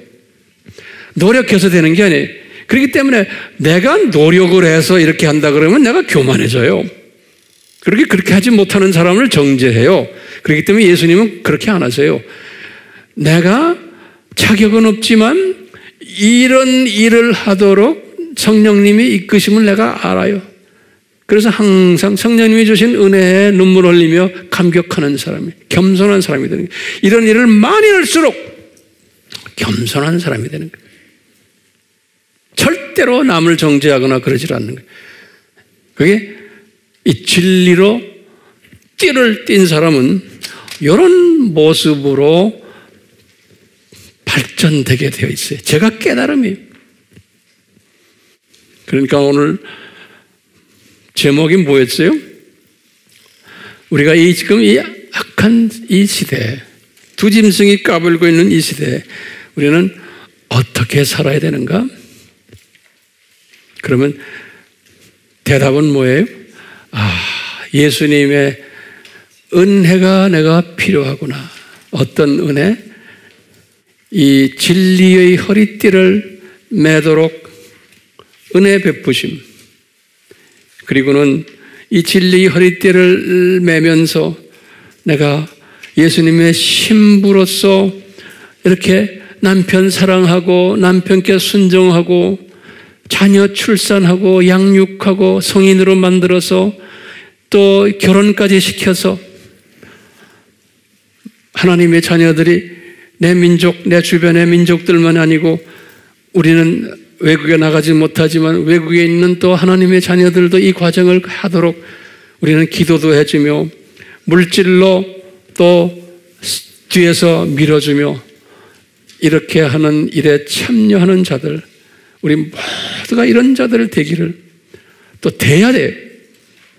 S1: 노력해서 되는 게 아니에요. 그렇기 때문에 내가 노력을 해서 이렇게 한다 그러면 내가 교만해져요. 그렇게 하지 못하는 사람을 정죄해요. 그렇기 때문에 예수님은 그렇게 안 하세요. 내가 자격은 없지만 이런 일을 하도록 성령님이 이끄심을 내가 알아요. 그래서 항상 성령님이 주신 은혜에 눈물 흘리며 감격하는 사람이, 겸손한 사람이 되는 거예요. 이런 일을 많이 할수록 겸손한 사람이 되는 거예요. 절대로 남을 정죄하거나 그러질 않는 거예요. 그게 이 진리로 띠를 띈 사람은 이런 모습으로 발전되게 되어 있어요. 제가 깨달음이에요. 그러니까 오늘 제목이 뭐였어요? 우리가 지금 이 악한 이 시대에, 두 짐승이 까불고 있는 이 시대에 우리는 어떻게 살아야 되는가? 그러면 대답은 뭐예요? 예수님의 은혜가 내가 필요하구나. 어떤 은혜? 이 진리의 허리띠를 매도록 은혜 베푸심. 그리고는 이 진리의 허리띠를 매면서 내가 예수님의 신부로서 이렇게 남편 사랑하고 남편께 순종하고 자녀 출산하고 양육하고 성인으로 만들어서 또 결혼까지 시켜서 하나님의 자녀들이 내 민족, 내 주변의 민족들만 아니고 우리는 외국에 나가지 못하지만 외국에 있는 또 하나님의 자녀들도 이 과정을 하도록 우리는 기도도 해주며 물질로 또 뒤에서 밀어주며 이렇게 하는 일에 참여하는 자들, 우리 모두가 이런 자들 되기를 또 돼야 돼요.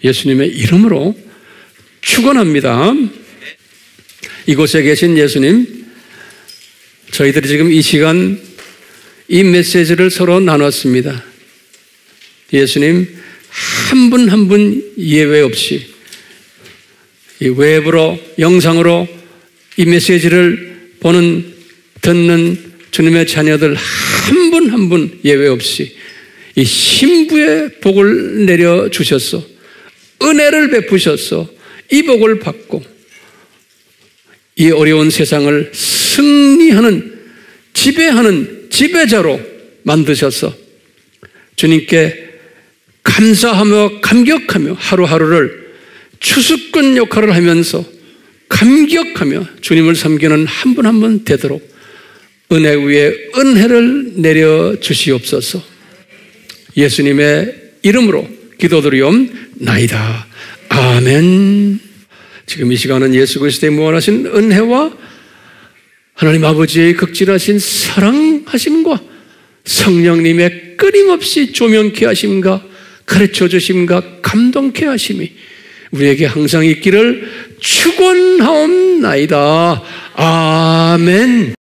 S1: 예수님의 이름으로 축원합니다. 이곳에 계신 예수님, 저희들이 지금 이 시간 이 메시지를 서로 나눴습니다. 예수님 한 분 한 분 예외 없이 이 웹으로 영상으로 이 메시지를 보는 듣는 주님의 자녀들 한 분 한 분 예외 없이 이 신부의 복을 내려 주셨어. 은혜를 베푸셨어. 이 복을 받고 이 어려운 세상을 승리하는 지배하는 지배자로 만드셔서 주님께 감사하며 감격하며 하루하루를 추수꾼 역할을 하면서 감격하며 주님을 섬기는 한 분 한 분 되도록 은혜 위에 은혜를 내려 주시옵소서. 예수님의 이름으로 기도드리옵나이다. 아멘. 지금 이 시간은 예수 그리스도의 무한하신 은혜와 하나님 아버지의 극진하신 사랑하심과 성령님의 끊임없이 조명케 하심과 가르쳐 주심과 감동케 하심이 우리에게 항상 있기를 축원하옵나이다. 아멘.